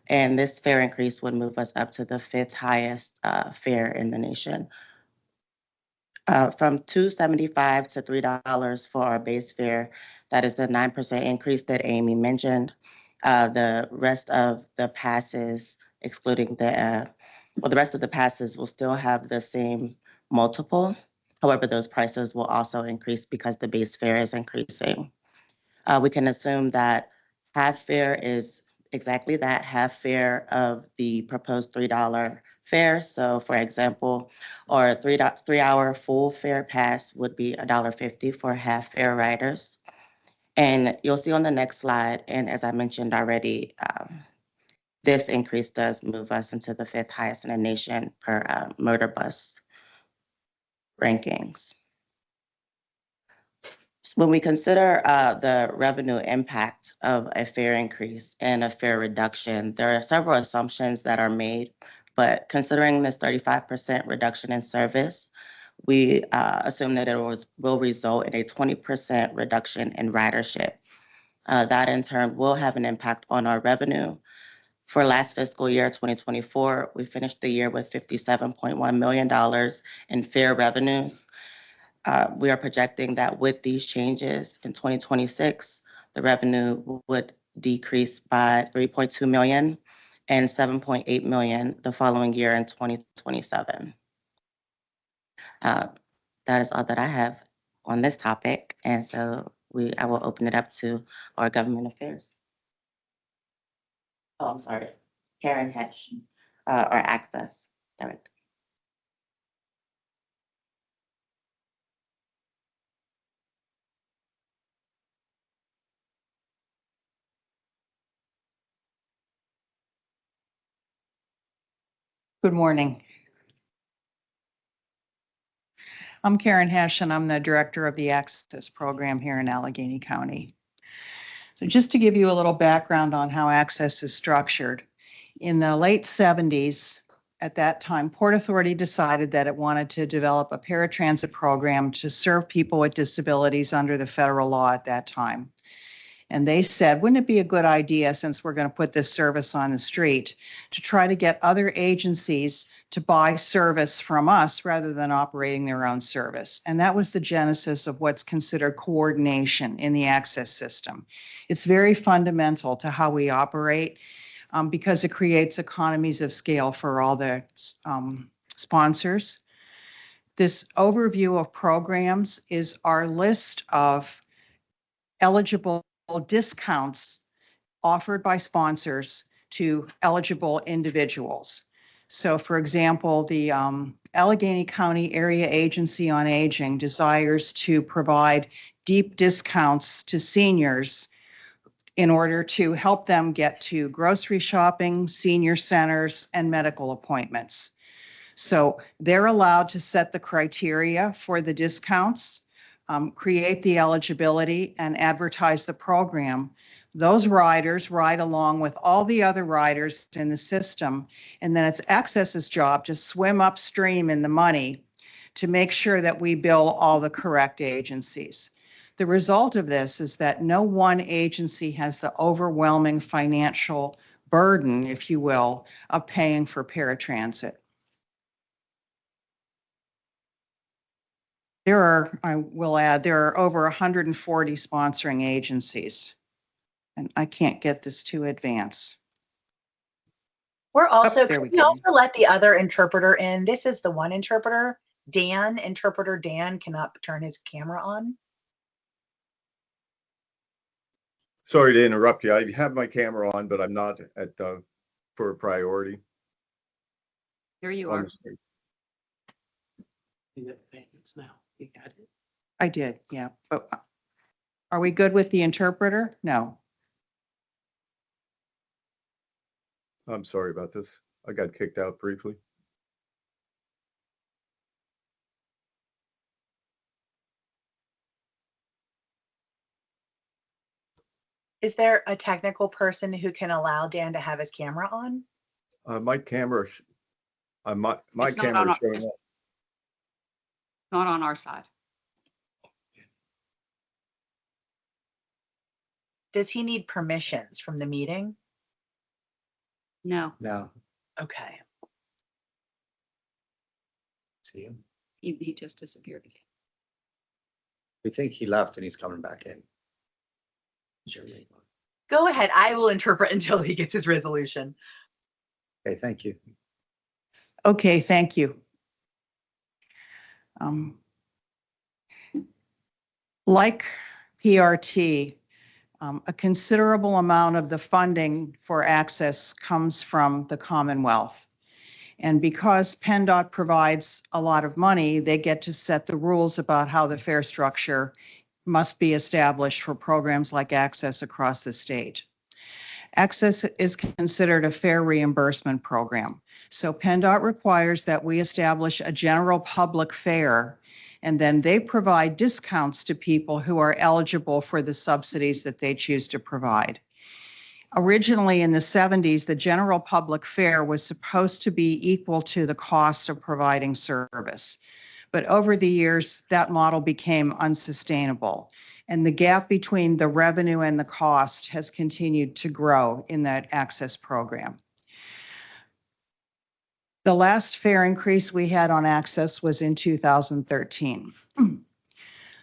And this fare increase would move us up to the 5th highest fare in the nation. From $2.75 to $3 for our base fare, that is the 9% increase that Amy mentioned. The rest of the passes, excluding the rest of the passes will still have the same multiple. However, those prices will also increase because the base fare is increasing. We can assume that half fare is exactly that, half fare of the proposed $3 fare. So for example, or a 3 hour full fare pass would be $1.50 for half fare riders. And you'll see on the next slide, and as I mentioned already, this increase does move us into the 5th highest in the nation per motor bus rankings. When we consider the revenue impact of a fare increase and a fare reduction, there are several assumptions that are made, but considering this 35% reduction in service, we assume that it will result in a 20% reduction in ridership. That in turn will have an impact on our revenue. For last fiscal year, 2024, we finished the year with $57.1 million in fare revenues. We are projecting that with these changes in 2026, the revenue would decrease by 3.2 million and 7.8 million the following year in 2027. That is all that I have on this topic. And so I will open it up to our government affairs. Oh, I'm sorry, Karen Hesh, our access director. Good morning. I'm Karen Hesh, and I'm the director of the Access Program here in Allegheny County. So just to give you a little background on how Access is structured, in the late 70s, at that time, Port Authority decided that it wanted to develop a paratransit program to serve people with disabilities under the federal law at that time. And they said, wouldn't it be a good idea, since we're going to put this service on the street, to try to get other agencies to buy service from us rather than operating their own service? And that was the genesis of what's considered coordination in the access system. It's very fundamental to how we operate because it creates economies of scale for all the sponsors. This overview of programs is our list of eligible discounts offered by sponsors to eligible individuals. So for example, the Allegheny County Area Agency on Aging desires to provide deep discounts to seniors in order to help them get to grocery shopping, senior centers, and medical appointments. So they're allowed to set the criteria for the discounts, create the eligibility, and advertise the program. Those riders ride along with all the other riders in the system, and then it's Access's job to swim upstream in the money to make sure that we bill all the correct agencies. The result of this is that no one agency has the overwhelming financial burden, if you will, of paying for paratransit. I will add, there are over 140 sponsoring agencies. And I can't get this to advance. We're also, there we can we go. also let the other interpreter in? This is the one interpreter. Interpreter Dan cannot turn his camera on. Sorry to interrupt you. I have my camera on, but I'm not at for a priority. Here you on are. the screen. Now, you got it. I did, yeah. But are we good with the interpreter? No. I'm sorry about this. I got kicked out briefly. Is there a technical person who can allow Dan to have his camera on? My camera, my It's not camera on is our- showing it's up. Not on our side. Does he need permissions from the meeting? No, No, Okay. see him. he just disappeared again. We think he left and he's coming back in. Sure. Go ahead. I will interpret until he gets his resolution. Okay, thank you. Okay, thank you. Like PRT, A considerable amount of the funding for access comes from the Commonwealth. And because PennDOT provides a lot of money, they get to set the rules about how the fare structure must be established for programs like Access across the state. Access is considered a fare reimbursement program. So PennDOT requires that we establish a general public fare, and then they provide discounts to people who are eligible for the subsidies that they choose to provide. Originally in the 70s, the general public fare was supposed to be equal to the cost of providing service. But over the years, that model became unsustainable. And the gap between the revenue and the cost has continued to grow in that access program. The last fare increase we had on access was in 2013.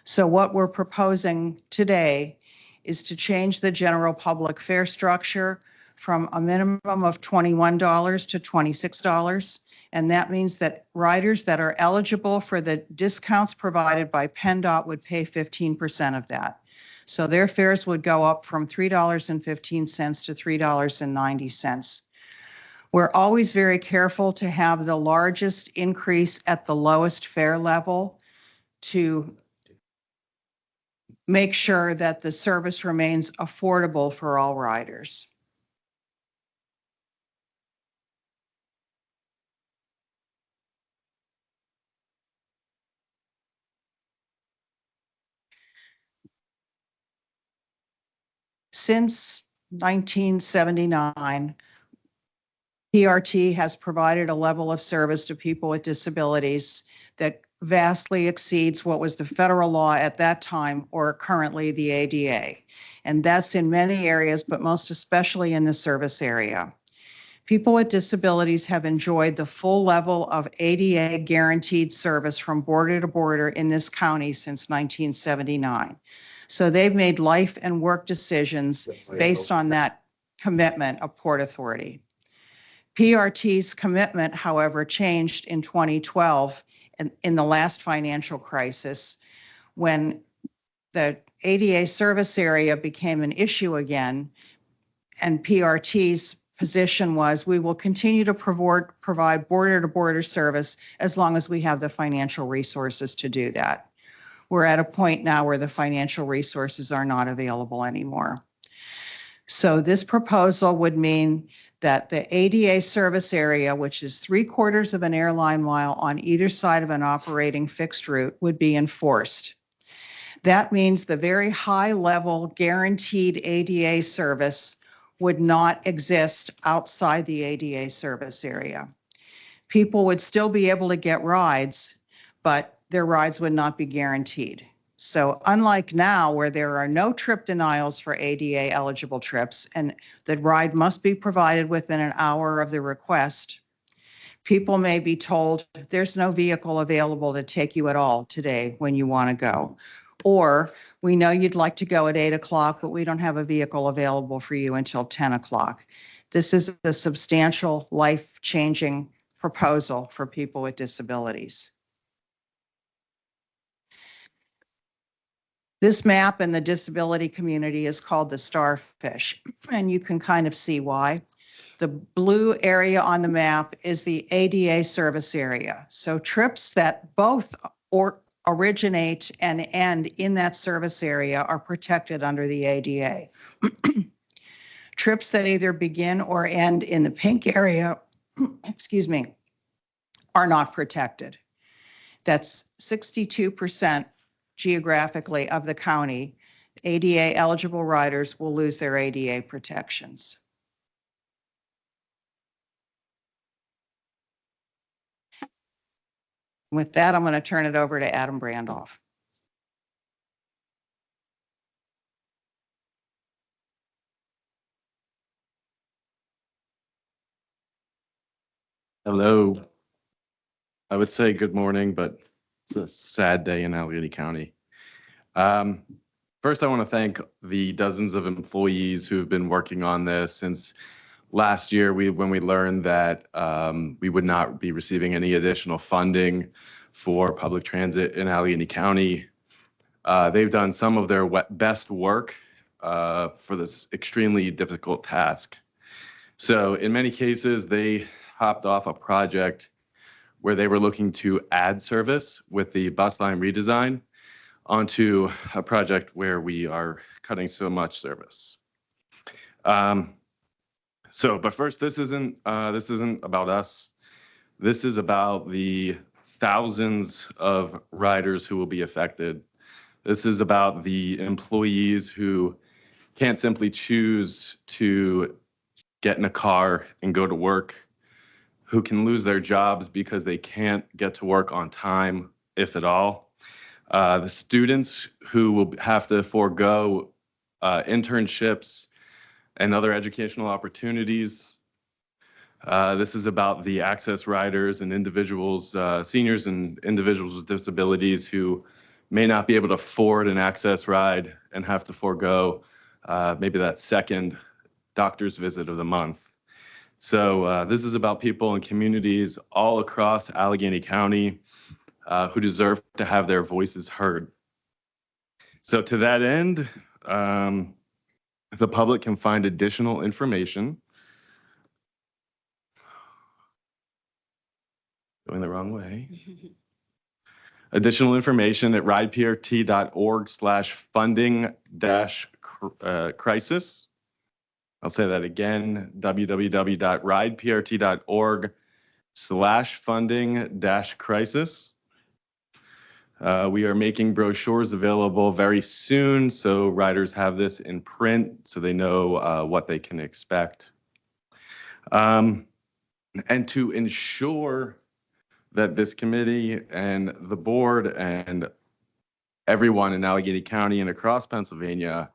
So what we're proposing today is to change the general public fare structure from a minimum of $21 to $26. And that means that riders that are eligible for the discounts provided by PennDOT would pay 15% of that. So their fares would go up from $3.15 to $3.90. We're always very careful to have the largest increase at the lowest fare level to make sure that the service remains affordable for all riders. Since 1979, PRT has provided a level of service to people with disabilities that vastly exceeds what was the federal law at that time or currently the ADA. And that's in many areas, but most especially in the service area. People with disabilities have enjoyed the full level of ADA guaranteed service from border to border in this county since 1979. So they've made life and work decisions based on that commitment of Port Authority. PRT's commitment, however, changed in 2012 in the last financial crisis when the ADA service area became an issue again, and PRT's position was we will continue to provide border-to-border service as long as we have the financial resources to do that. We're at a point now where the financial resources are not available anymore. So this proposal would mean that the ADA service area, which is 3/4 of an airline mile on either side of an operating fixed route, would be enforced. That means the very high level guaranteed ADA service would not exist outside the ADA service area. People would still be able to get rides, but their rides would not be guaranteed. So unlike now where there are no trip denials for ADA eligible trips and the ride must be provided within an hour of the request, people may be told there's no vehicle available to take you at all today when you want to go. Or we know you'd like to go at 8 o'clock, but we don't have a vehicle available for you until 10 o'clock. This is a substantial life-changing proposal for people with disabilities. This map in the disability community is called the starfish, and you can kind of see why. The blue area on the map is the ADA service area. So trips that both originate and end in that service area are protected under the ADA. Trips that either begin or end in the pink area, excuse me, are not protected. That's 62% geographically of the county. ADA eligible riders will lose their ADA protections. With that, I'm going to turn it over to Adam Brandoff. Hello. I would say good morning, but it's a sad day in Allegheny County. First, I want to thank the dozens of employees who have been working on this since last year when we learned that we would not be receiving any additional funding for public transit in Allegheny County. They've done some of their best work for this extremely difficult task. So in many cases, they hopped off a project where they were looking to add service with the bus line redesign onto a project where we are cutting so much service. But first, this isn't about us. This is about the thousands of riders who will be affected. This is about the employees who can't simply choose to get in a car and go to work, who can lose their jobs because they can't get to work on time, if at all. The students who will have to forego internships and other educational opportunities. This is about the access riders and individuals, seniors and individuals with disabilities who may not be able to afford an access ride and have to forego maybe that second doctor's visit of the month. So this is about people and communities all across Allegheny County who deserve to have their voices heard. So to that end, the public can find additional information. Going the wrong way. Additional information at rideprt.org/funding-crisis. I'll say that again, www.rideprt.org/funding-crisis. We are making brochures available very soon, so riders have this in print so they know what they can expect. And to ensure that this committee and the board and everyone in Allegheny County and across Pennsylvania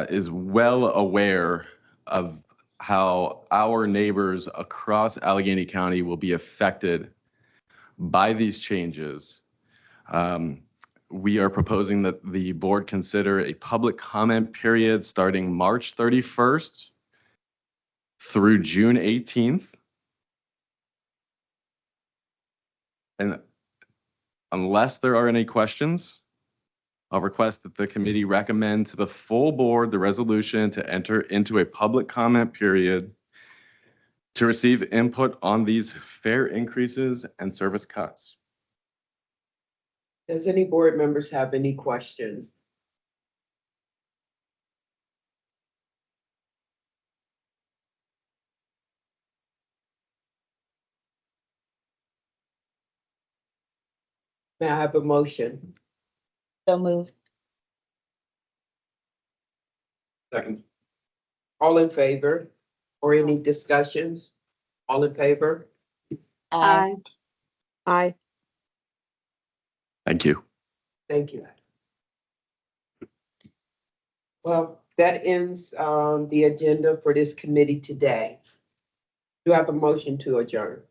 is well aware of how our neighbors across Allegheny County will be affected by these changes. We are proposing that the board consider a public comment period starting March 31st through June 18th. And unless there are any questions, I'll request that the committee recommend to the full board the resolution to enter into a public comment period to receive input on these fare increases and service cuts. Does any board members have any questions? May I have a motion? So moved. Second. All in favor? Or any discussions? All in favor? Aye. Aye. Thank you. Thank you. Well, that ends the agenda for this committee today. Do I have a motion to adjourn?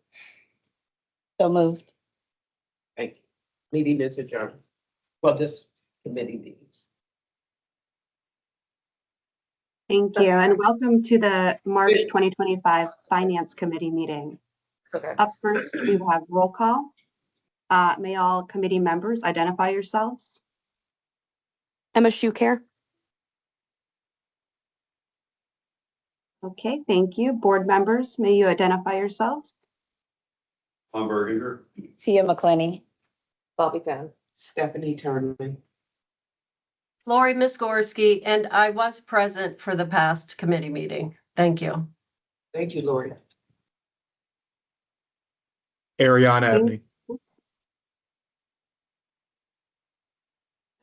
So moved. Thank you. Meeting is adjourned. Well, this committee meetings. Thank you, and welcome to the March 2025 Finance Committee meeting. Okay. Up first, we will have roll call. May all committee members identify yourselves? Emma Schuker. Okay, thank you. Board members, may you identify yourselves? Tom Berger. Tia McClenny. Bobby Penn. Stephanie Turner. Lori Miskorsky, and I was present for the past committee meeting. Thank you. Thank you, Lori. Ariana Abney.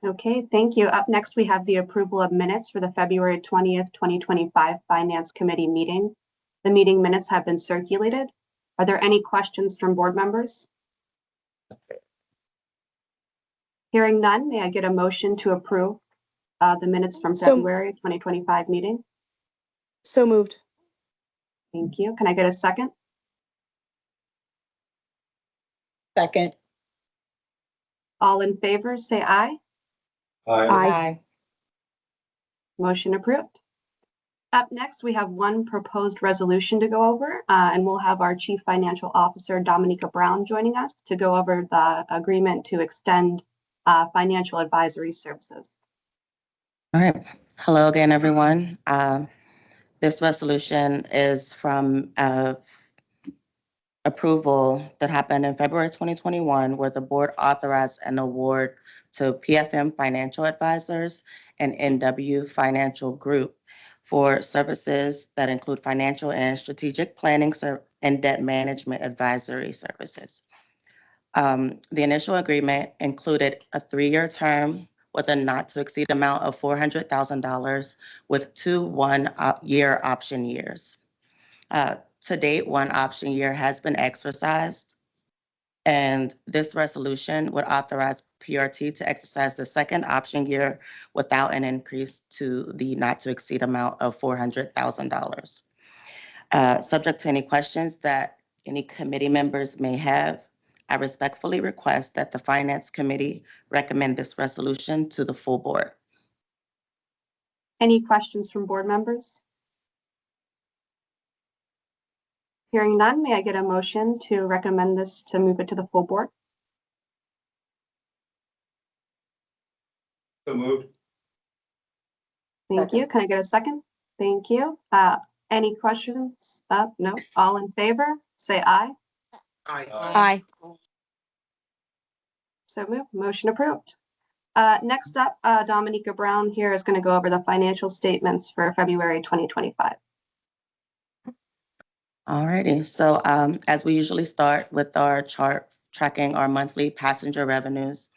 Okay, thank you. Up next, we have the approval of minutes for the February 20th, 2025 Finance Committee meeting. The meeting minutes have been circulated. Are there any questions from board members? Hearing none, may I get a motion to approve the minutes from February 2025 meeting? So moved. Thank you. Can I get a second? Second. All in favor, say aye. Aye. Motion approved. Up next, we have one proposed resolution to go over, and we'll have our Chief Financial Officer, Dominica Brown, joining us to go over the agreement to extend financial advisory services. All right. Hello again, everyone. This resolution is from approval that happened in February 2021, where the board authorized an award to PFM Financial Advisors and NW Financial Group for services that include financial and strategic planning and debt management advisory services. The initial agreement included a 3-year term with a not to exceed amount of $400,000 with 2 1-year option years. To date, 1 option year has been exercised, and this resolution would authorize PRT to exercise the 2nd option year without an increase to the not to exceed amount of $400,000. Subject to any questions that any committee members may have, I respectfully request that the Finance Committee recommend this resolution to the full board. Any questions from board members? Hearing none, may I get a motion to recommend this to move it to the full board? So moved. Thank you. Can I get a second? Thank you. Any questions? No. All in favor, say aye. Aye. So moved. Motion approved. Next up, Dominica Brown here is going to go over the financial statements for February 2025. All righty. So as we usually start with our chart tracking our monthly passenger revenues,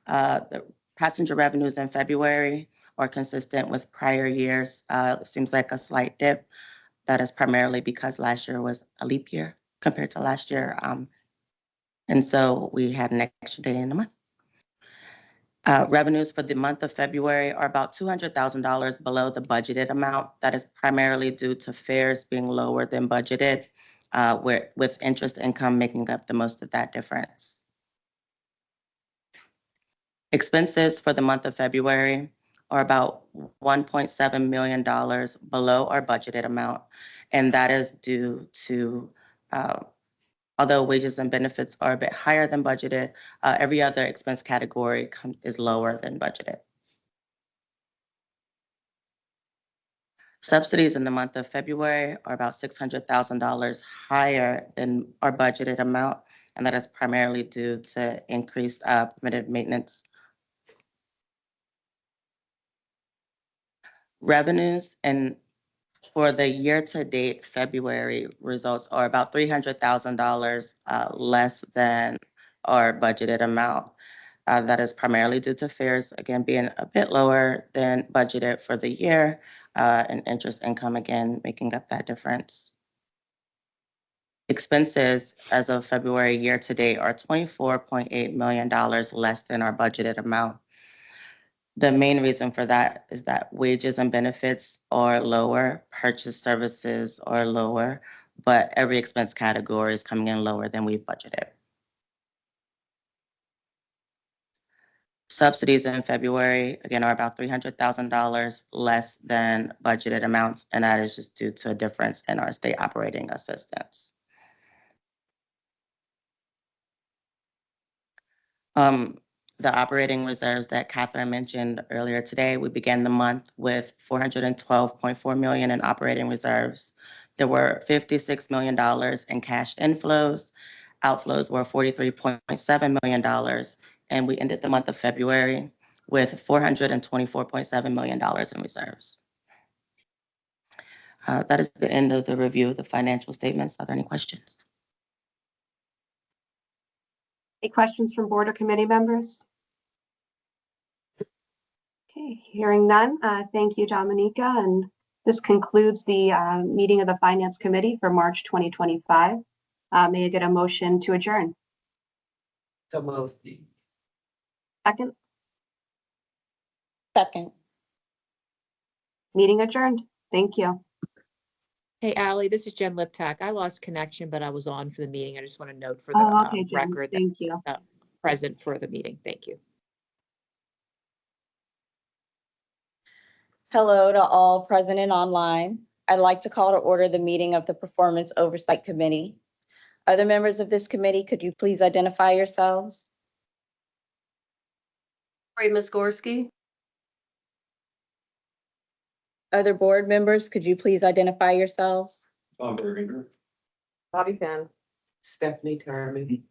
the passenger revenues in February are consistent with prior years. It seems like a slight dip. That is primarily because last year was a leap year compared to last year. And so we had an extra day in the month. Revenues for the month of February are about $200,000 below the budgeted amount. That is primarily due to fares being lower than budgeted, with interest income making up the most of that difference. Expenses for the month of February are about $1.7 million below our budgeted amount, and that is due to although wages and benefits are a bit higher than budgeted, every other expense category is lower than budgeted. Subsidies in the month of February are about $600,000 higher than our budgeted amount, and that is primarily due to increased permitted maintenance. Revenues and for the year-to-date February results are about $300,000 less than our budgeted amount. That is primarily due to fares, again, being a bit lower than budgeted for the year, and interest income, again, making up that difference. Expenses as of February year-to-date are $24.8 million less than our budgeted amount. The main reason for that is that wages and benefits are lower, purchase services are lower, but every expense category is coming in lower than we've budgeted. Subsidies in February, again, are about $300,000 less than budgeted amounts, and that is just due to a difference in our state operating assistance. The operating reserves that Catherine mentioned earlier today, we began the month with $412.4 million in operating reserves. There were $56 million in cash inflows. Outflows were $43.7 million, and we ended the month of February with $424.7 million in reserves. That is the end of the review of the financial statements. Are there any questions? Any questions from board or committee members? Okay, hearing none. Thank you, Dominica. And this concludes the meeting of the Finance Committee for March 2025. May I get a motion to adjourn? So moved. Second, Second. meeting adjourned. Thank you. Hey, Ally, this is Jen Liptak. I lost connection, but I was on for the meeting. I just want to note for the Oh, okay, Jen. record that Thank you. present for the meeting. Thank you. Hello to all present and online. I'd like to call to order the meeting of the Performance Oversight Committee. Other members of this committee, could you please identify yourselves? Lori Miskorsky. Other board members, could you please identify yourselves? Bobby Pinn. Stephanie Terman.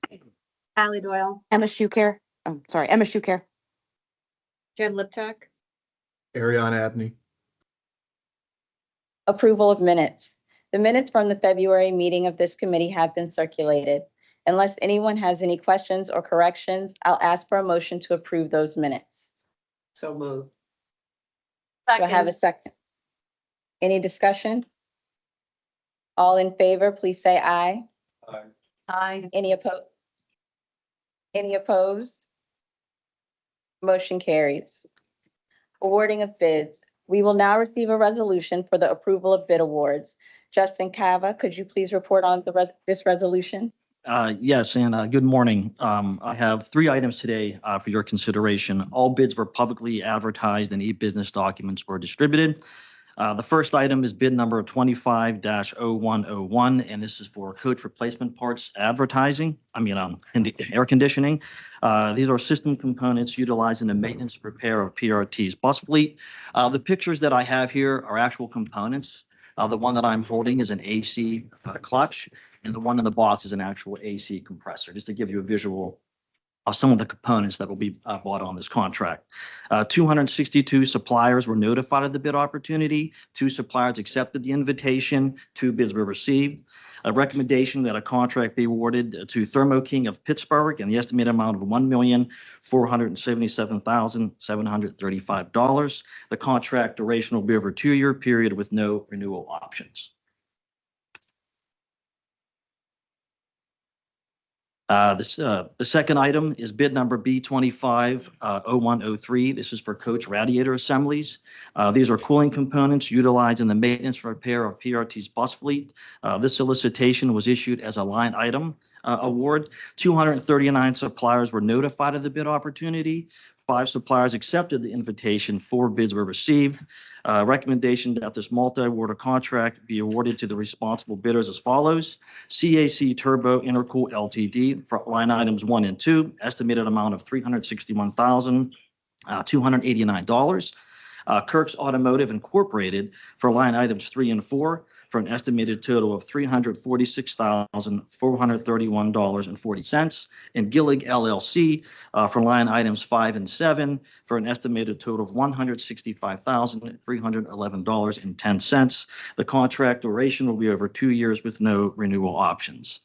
Ally Doyle, Emma Schuker. I'm sorry, Emma Schuker. Jen Liptak. Ariana Abney. Approval of minutes. The minutes from the February meeting of this committee have been circulated. Unless anyone has any questions or corrections, I'll ask for a motion to approve those minutes. So moved. Do I have a second? Any discussion? All in favor, please say aye. Aye. Any opposed? Any opposed? Motion carries. Awarding of bids. We will now receive a resolution for the approval of bid awards. Justin Cava, could you please report on this resolution? Yes, and good morning. I have 3 items today for your consideration. All bids were publicly advertised and e-business documents were distributed. The first item is bid number 25-0101, and this is for coach replacement parts advertising, air conditioning. These are system components utilized in the maintenance and repair of PRT's bus fleet. The pictures that I have here are actual components. The one that I'm holding is an AC clutch, and the one in the box is an actual AC compressor, just to give you a visual of some of the components that will be bought on this contract. 262 suppliers were notified of the bid opportunity. 2 suppliers accepted the invitation. 2 bids were received. A recommendation that a contract be awarded to Thermo King of Pittsburgh in the estimated amount of $1,477,735. The contract duration will be over a 2-year period with no renewal options. The second item is bid number B25-0103. This is for coach radiator assemblies. These are cooling components utilized in the maintenance and repair of PRT's bus fleet. This solicitation was issued as a line item award. 239 suppliers were notified of the bid opportunity. 5 suppliers accepted the invitation. 4 bids were received. Recommendation that this multi-award contract be awarded to the responsible bidders as follows. CAC Turbo Intercool Ltd. for line items 1 and 2, estimated amount of $361,289. Kirk's Automotive Incorporated for line items 3 and 4 for an estimated total of $346,431.40. And Gillig LLC for line items 5 and 7 for an estimated total of $165,311.10. The contract duration will be over 2 years with no renewal options.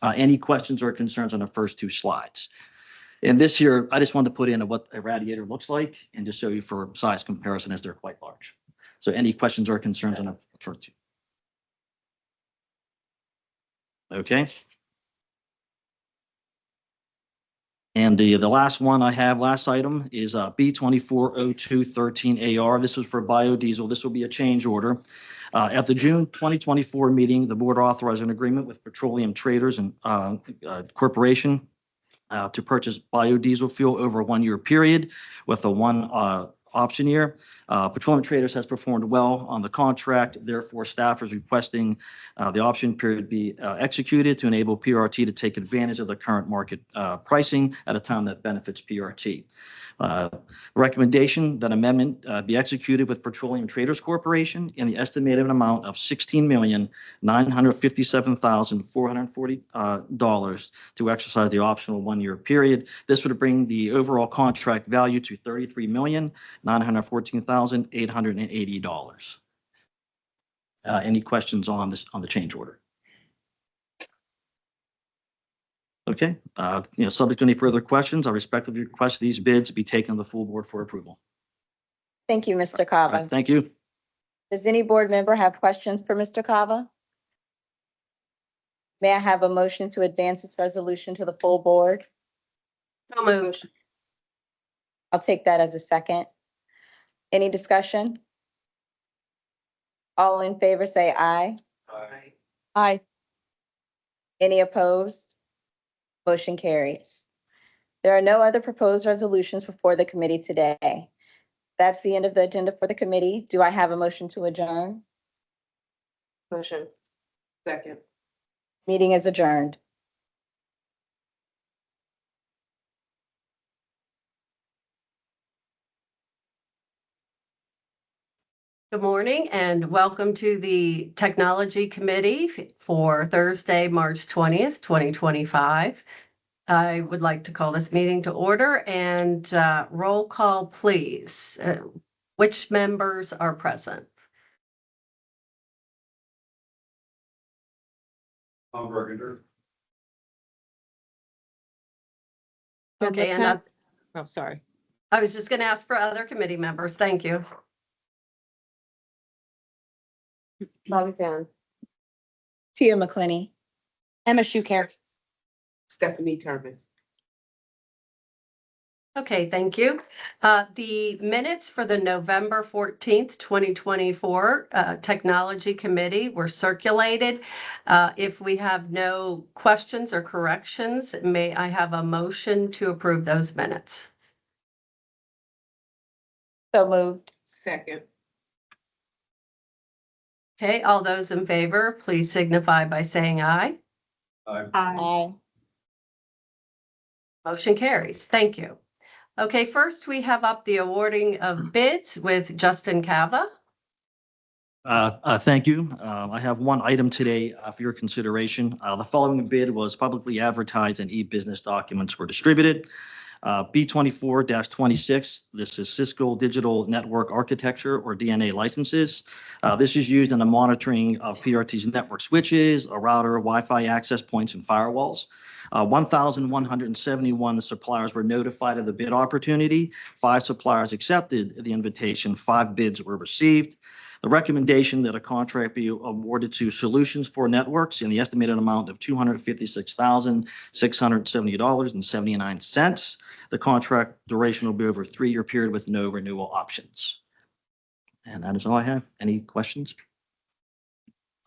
Any questions or concerns on the first 2 slides? And this here, I just wanted to put in what a radiator looks like and just show you for size comparison as they're quite large. So any questions or concerns on the first 2? Okay. And the last one I have, last item is B240213AR. This was for biodiesel. This will be a change order. At the June 2024 meeting, the board authorized an agreement with Petroleum Traders and Corporation to purchase biodiesel fuel over a 1-year period with a 1 option year. Petroleum Traders has performed well on the contract. Therefore, staff is requesting the option period be executed to enable PRT to take advantage of the current market pricing at a time that benefits PRT. Recommendation that amendment be executed with Petroleum Traders Corporation in the estimated amount of $16,957,440 to exercise the optional 1-year period. This would bring the overall contract value to $33,914,880. Any questions on the change order? Okay, subject to any further questions, I respectfully request these bids be taken to the full board for approval. Thank you, Mr. All Cava. right, thank you. Does any board member have questions for Mr. Cava? May I have a motion to advance this resolution to the full board? So moved. I'll take that as a second. Any discussion? All in favor, say aye. Aye. Aye. Any opposed? Motion carries. There are no other proposed resolutions before the committee today. That's the end of the agenda for the committee. Do I have a motion to adjourn? Motion. Second. Meeting is adjourned. Good morning and welcome to the Technology Committee for Thursday, March 20th, 2025. I would like to call this meeting to order and roll call, please. Which members are present? Tom Burgundy. Okay, and Oh, sorry. I was just going to ask for other committee members. Thank you. Bobby Fan. Tia McClinney. Emma Schuker. Stephanie Terman. Okay, thank you. The minutes for the November 14th, 2024 Technology Committee were circulated. If we have no questions or corrections, may I have a motion to approve those minutes? So moved. Second. Okay, all those in favor, please signify by saying aye. Aye. Motion carries. Thank you. Okay, first we have up the awarding of bids with Justin Cava. Thank you. I have one item today for your consideration. The following bid was publicly advertised and e-business documents were distributed. B24-26, this is Cisco Digital Network Architecture or DNA licenses. This is used in the monitoring of PRT's network switches, a router, Wi-Fi access points, and firewalls. 1,171 suppliers were notified of the bid opportunity. 5 suppliers accepted the invitation. 5 bids were received. The recommendation that a contract be awarded to Solutions for Networks in the estimated amount of $256,670.79. The contract duration will be over a 3-year period with no renewal options. And that is all I have. Any questions?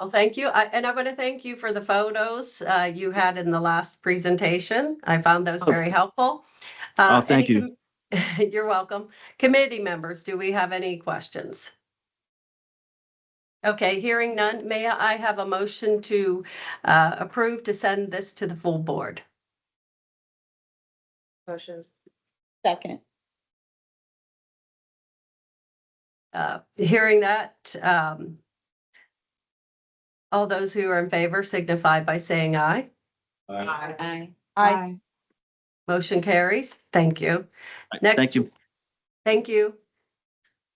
Well, thank you. And I want to thank you for the photos you had in the last presentation. I found those very helpful. Thank you. You're welcome. Committee members, do we have any questions? Okay, hearing none, may I have a motion to approve to send this to the full board? Motion. Second. Hearing that, all those who are in favor signify by saying aye. Aye. Aye. Motion carries. Thank you. Next. Thank you. Thank you.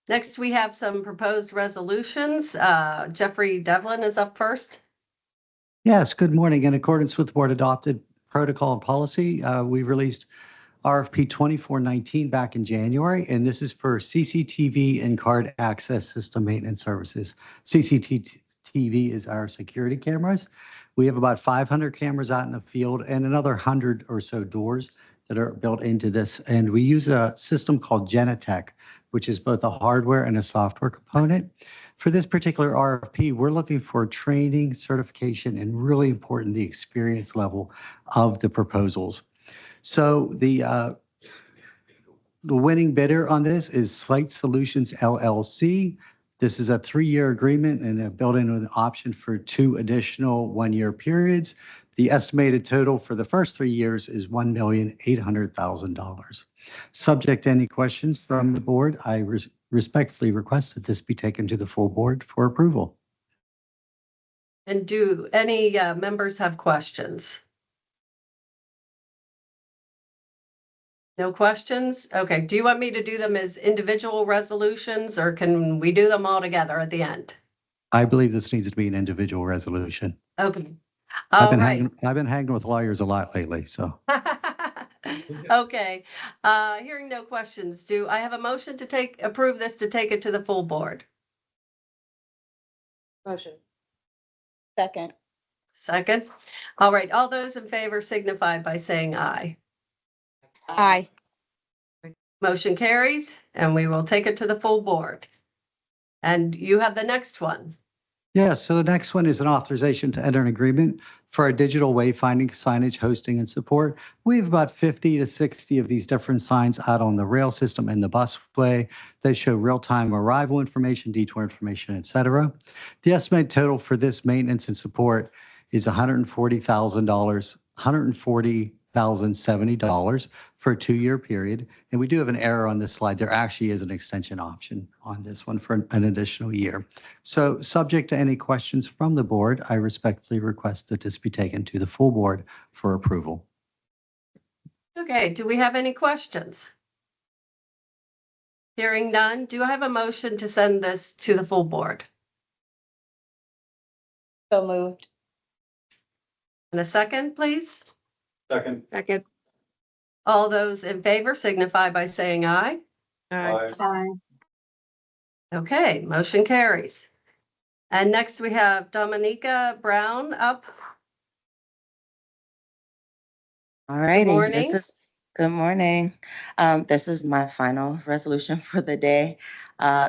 Next, we have some proposed resolutions. Jeffrey Devlin is up first. Yes, good morning. In accordance with board adopted protocol and policy, we released RFP 2419 back in January, and this is for CCTV and card access system maintenance services. CCTV is our security cameras. We have about 500 cameras out in the field and another 100 or so doors that are built into this. And we use a system called Genetec, which is both a hardware and a software component. For this particular RFP, we're looking for training, certification, and really important, the experience level of the proposals. So the winning bidder on this is Site Solutions LLC. This is a 3-year agreement and built in with an option for 2 additional 1-year periods. The estimated total for the first 3 years is $1,800,000. Subject to any questions from the board, I respectfully request that this be taken to the full board for approval. And do any members have questions? No questions? Okay. Do you want me to do them as individual resolutions or can we do them all together at the end? I believe this needs to be an individual resolution. Okay. I've been hanging with lawyers a lot lately, so. Okay. Hearing no questions, do I have a motion to approve this to take it to the full board? Motion. Second. Second. All right. All those in favor signify by saying aye. Aye. Motion carries, and we will take it to the full board. And you have the next one. Yeah, so the next one is an authorization to enter an agreement for our digital wayfinding, signage, hosting, and support. We have about 50 to 60 of these different signs out on the rail system and the busway. They show real-time arrival information, detour information, et cetera. The estimated total for this maintenance and support is $140,000, $140,000 $1,070 for a 2-year period. And we do have an error on this slide. There actually is an extension option on this one for an additional year. So subject to any questions from the board, I respectfully request that this be taken to the full board for approval. Okay, do we have any questions? Hearing none, do I have a motion to send this to the full board? So moved. And a second, please? Second. Second. All those in favor signify by saying aye. Aye. Okay, motion carries. And next we have Dominica Brown up. All righty. morning. Good morning. This is my final resolution for the day.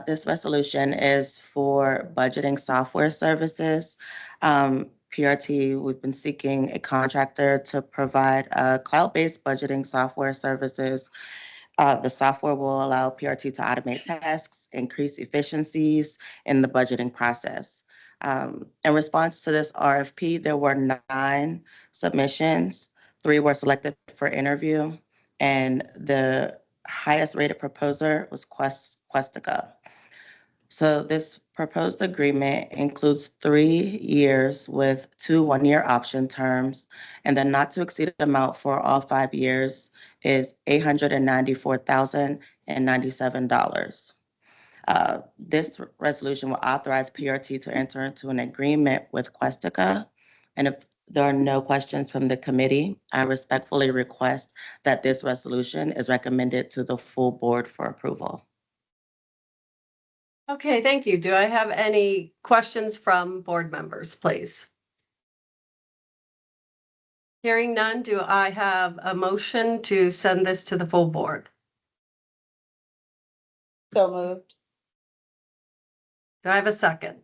This resolution is for budgeting software services. PRT, we've been seeking a contractor to provide cloud-based budgeting software services. The software will allow PRT to automate tasks, increase efficiencies in the budgeting process. In response to this RFP, there were 9 submissions. 3 were selected for interview, and the highest rated proposer was Questica. So this proposed agreement includes 3 years with 2 one-year option terms, and the not to exceed amount for all 5 years is $894,097. This resolution will authorize PRT to enter into an agreement with Questica. And if there are no questions from the committee, I respectfully request that this resolution is recommended to the full board for approval. Okay, thank you. Do I have any questions from board members, please? Hearing none, do I have a motion to send this to the full board? So moved. Do I have a second?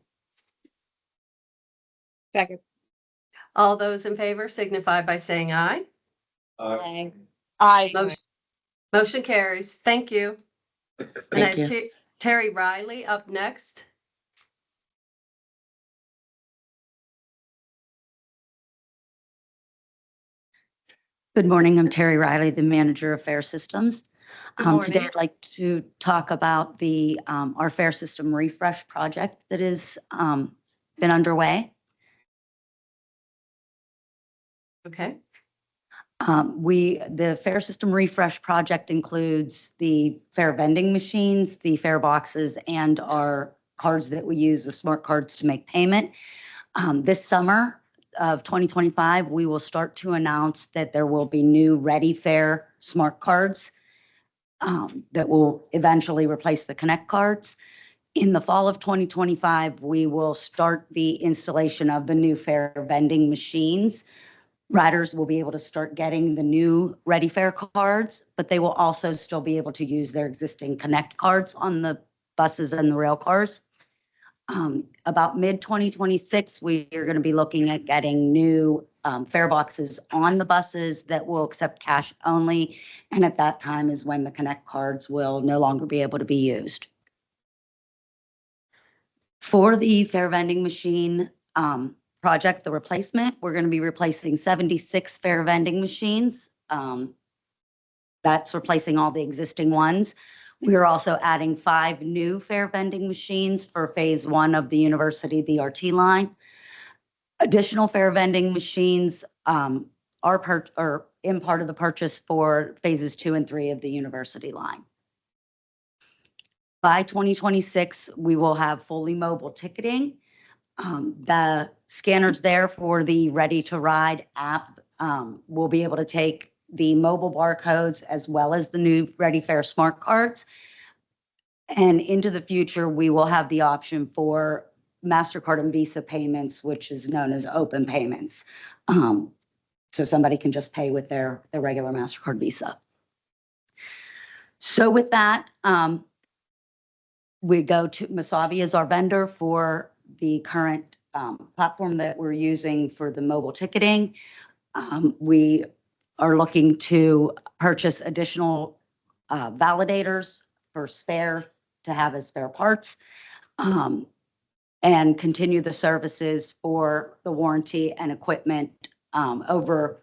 Second. All those in favor signify by saying aye. Aye. Motion carries. Thank you. And I Thank have you. Terry Riley up next. Good morning. I'm Terry Riley, the Manager of Fare Systems. Good Today morning. I'd like to talk about the our fare system refresh project that has been underway. Okay. The fare system refresh project includes the fare vending machines, the fare boxes, and our cards that we use, the smart cards, to make payment. This summer of 2025, we will start to announce that there will be new Ready Fare smart cards that will eventually replace the Connect cards. In the fall of 2025, we will start the installation of the new fare vending machines. Riders will be able to start getting the new Ready Fare cards, but they will also still be able to use their existing Connect cards on the buses and the rail cars. About mid-2026, we are going to be looking at getting new fare boxes on the buses that will accept cash only. And at that time is when the Connect cards will no longer be able to be used. For the fare vending machine project, the replacement, we're going to be replacing 76 fare vending machines. That's replacing all the existing ones. We are also adding 5 new fare vending machines for phase 1 of the university PRT line. Additional fare vending machines are in part of the purchase for phases 2 and 3 of the university line. By 2026, we will have fully mobile ticketing. The scanners there for the Ready to Ride app will be able to take the mobile barcodes as well as the new Ready Fare smart cards. And into the future, we will have the option for MasterCard and Visa payments, which is known as open payments. So somebody can just pay with their regular MasterCard Visa. So with that, we go to Masavi as our vendor for the current platform that we're using for the mobile ticketing. We are looking to purchase additional validators for spare to have as spare parts, and continue the services for the warranty and equipment over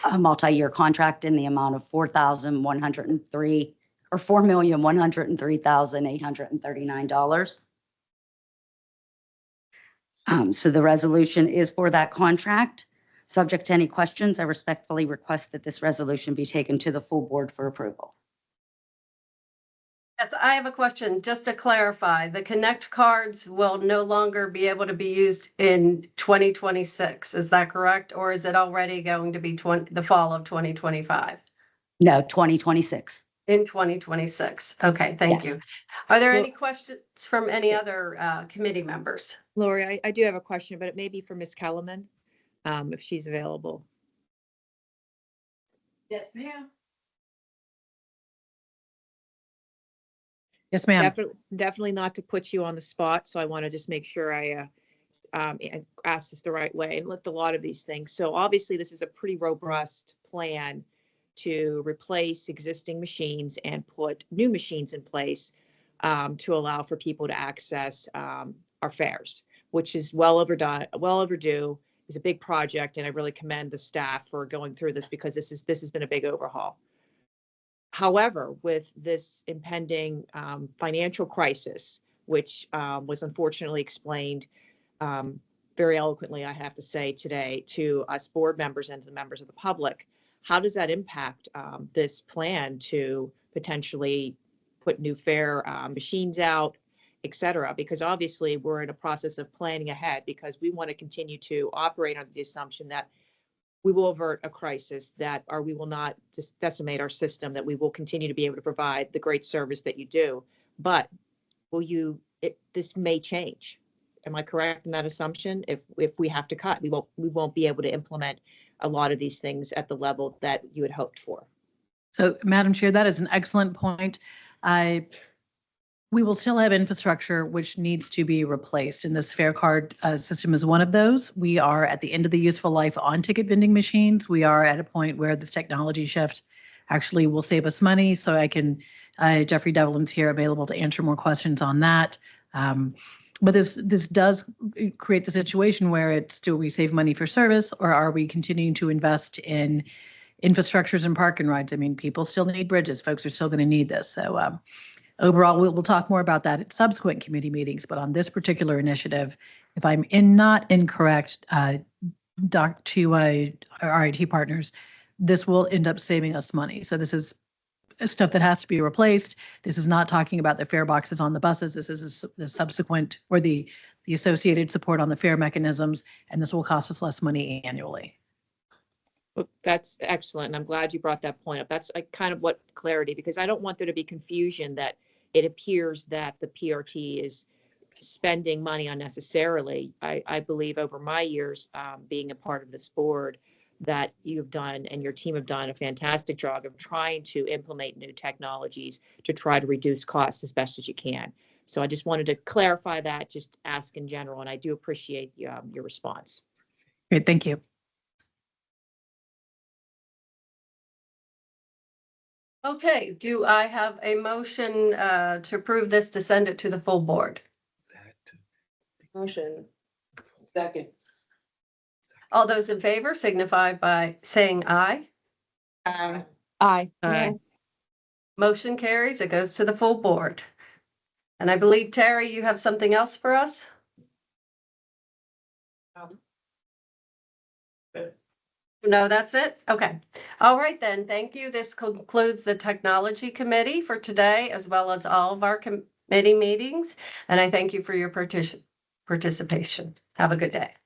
a multi-year contract in the amount of $4,103,839. So the resolution is for that contract. Subject to any questions, I respectfully request that this resolution be taken to the full board for approval. Yes, I have a question, just to clarify, the Connect cards will no longer be able to be used in 2026, is that correct? Or is it already going to be the fall of 2025? No, 2026. In 2026, okay, thank you. Yes. Are there Well- any questions from any other committee members? Lori, I do have a question, but it may be for Ms. Kellerman, if she's available. Yes, ma'am. Yes, ma'am. Definitely not to put you on the spot, so I want to just make sure I ask this the right way and lift a lot of these things. So obviously, this is a pretty robust plan to replace existing machines and put new machines in place to allow for people to access our fairs, which is well overdue. It's a big project, and I really commend the staff for going through this because this has been a big overhaul. However, with this impending financial crisis, which was unfortunately explained very eloquently, I have to say today, to us board members and to the members of the public, how does that impact this plan to potentially put new fair machines out, et cetera? Because obviously we're in a process of planning ahead because we want to continue to operate under the assumption that we will avert a crisis, we will not just decimate our system, that we will continue to be able to provide the great service that you do. But this may change. Am I correct in that assumption? If we have to cut, we won't be able to implement a lot of these things at the level that you had hoped for. So, Madam Chair, that is an excellent point. We will still have infrastructure which needs to be replaced, and this fare card system is one of those. We are at the end of the useful life on ticket vending machines. We are at a point where this technology shift actually will save us money. So Jeffrey Devlin's here available to answer more questions on that. But this does create the situation where do we save money for service, or are we continuing to invest in infrastructures and park and rides? I mean, people still need bridges. Folks are still going to need this. So overall, we'll talk more about that at subsequent committee meetings. But on this particular initiative, if I'm not incorrect, to our IT partners, this will end up saving us money. So this is stuff that has to be replaced. This is not talking about the fare boxes on the buses. This is the subsequent or the associated support on the fare mechanisms, and this will cost us less money annually. Well, that's excellent. And I'm glad you brought that point up. That's kind of what clarity, because I don't want there to be confusion that it appears that the PRT is spending money unnecessarily. I believe over my years being a part of this board that you've done and your team have done a fantastic job of trying to implement new technologies to try to reduce costs as best as you can. So I just wanted to clarify that, just ask in general, and I do appreciate your response. Great, thank you. Okay, do I have a motion to approve this, to send it to the full board? Motion. Second. All those in favor signify by saying aye. Aye. Aye. Motion carries, it goes to the full board. And I believe, Terry, you have something else for us? No, that's it? Okay. All right then. Thank you. This concludes the Technology Committee for today, as well as all of our committee meetings. And I thank you for your participation. Have a good day.